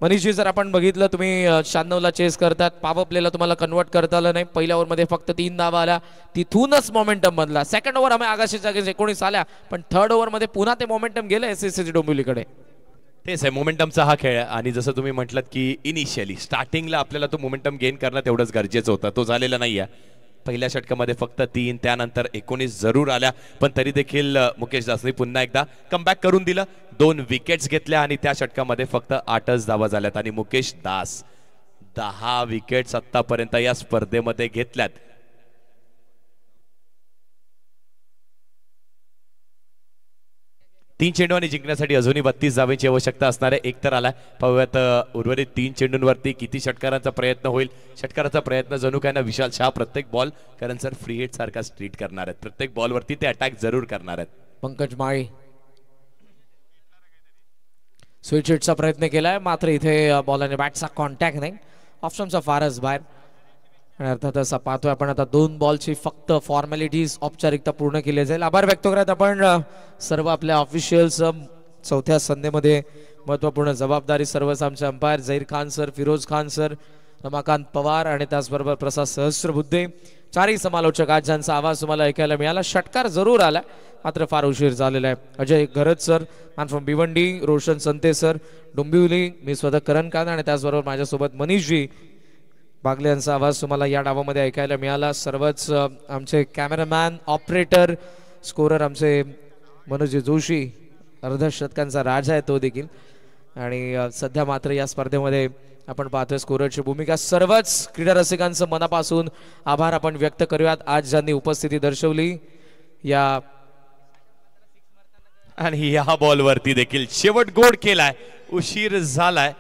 मनीषजी जर आपण बघितलं, तुम्ही 96 ला चेस करतात, पॉवर प्लेला तुम्हाला कन्वर्ट करता आलं नाही. पहिल्या ओव्हरमध्ये फक्त 3 धावा आल्या, तिथूनच मोमेंटम बनला. सेकंड ओव्हर आम्ही आगाशीच्या 19 आल्या, पण थर्ड ओव्हरमध्ये पुन्हा ते मोमेंटम गेलं एसएससी डोंबिवलीकडे. तेच आहे मोमेंटमचा हा खेळ. आणि जसं तुम्ही म्हटलं की इनिशियली स्टार्टिंगला आपल्याला तो मोमेंटम गेन करणं तेवढंच गरजेचं होतं, तो झालेला नाहीये. पहिल्या षटकामध्ये फक्त 3, त्यानंतर 19 जरूर आल्या, पण तरी देखील मुकेश दासने पुन्हा एकदा कमबॅक करून दिलं. 2 विकेट्स घेतल्या आणि त्या षटकामध्ये फक्त 8च धावा झाल्यात. आणि मुकेश दास 10 विकेट्स आतापर्यंत या स्पर्धेमध्ये घेतल्यात. तीन चेंडू आणि जिंकण्यासाठी अजूनही 32 धावांची आवश्यकता असणार आहे. एक तर आलाय. पाहूयात उर्वरित 3 चेंडूंवरती किती षटकारांचा प्रयत्न होईल. षटकाराचा प्रयत्न जणू काय ना विशाल शाह प्रत्येक बॉल कारण सर फ्री हिट सारखा स्ट्रीट करणार आहेत. प्रत्येक बॉलवरती ते अटॅक जरूर करणार आहेत. पंकज माळी स्वीट हिटचा प्रयत्न केलाय, मात्र इथे बॉल आणि बॅटचा कॉन्टॅक्ट नाही. ऑप्शनचा फारच बाहेर. आणि अर्थातच पाहतोय आपण आता 2 बॉलची फक्त फॉर्मॅलिटीज औपचारिकता पूर्ण केली जाईल. आभार व्यक्त करत आपण सर्व आपल्या ऑफिशियल्स. चौथ्या संधीमध्ये महत्वपूर्ण जबाबदारी सर्वच आमचे umpire Zaheer Khan sir, Firoz Khan sir, Ramakant Pawar आणि त्याचबरोबर प्रसाद सहस्त्रबुद्धे, 4ही समालोचक आज ज्यांचा आवाज तुम्हाला ऐकायला मिळाला. षटकार जरूर आला, मात्र फार उशीर झालेला आहे. Ajay Gharat sir, man from Bhiwandi, Roshan Sante sir Dombivli, मी स्वतः करण कान आणि त्याचबरोबर माझ्यासोबत मनीषजी बागले यांचा आवाज तुम्हाला या डावामध्ये ऐकायला मिळाला. सर्वच आमचे कॅमेरामॅन, ऑपरेटर, स्कोरर आमचे मनोज जोशी, अर्धशतकांचा राजा आहे तो देखील. आणि सध्या मात्र या स्पर्धेमध्ये आपण पाहतोय स्कोररची भूमिका. सर्वच क्रीडा रसिकांचं मनापासून आभार आपण व्यक्त करूयात आज ज्यांनी उपस्थिती दर्शवली. या आणि या बॉलवरती देखील शेवट गोड केलाय, उशीर झालाय,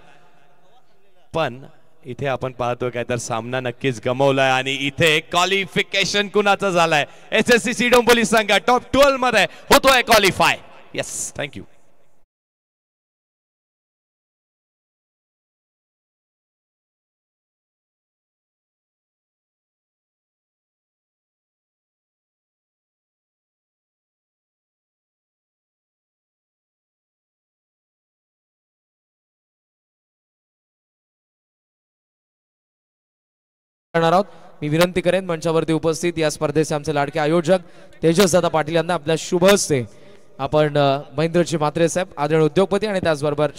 पण इथे आपण पाहतोय काय तर सामना नक्कीच गमावलाय आणि इथे क्वालिफिकेशन कुणाचं झालंय? SSCC डोंबिवली संघ टॉप 12 मध्ये होतोय क्वालिफाय. Yes, thank you. करणार आहोत. मी विनंती करेन मंचावरती उपस्थित या स्पर्धेचे आमचे लाडके आयोजक तेजस दादा पाटील यांना आपल्या शुभ हस्ते आपण महेंद्रजी म्हात्रे साहेब, आदरणीय उद्योगपती आणि त्याचबरोबर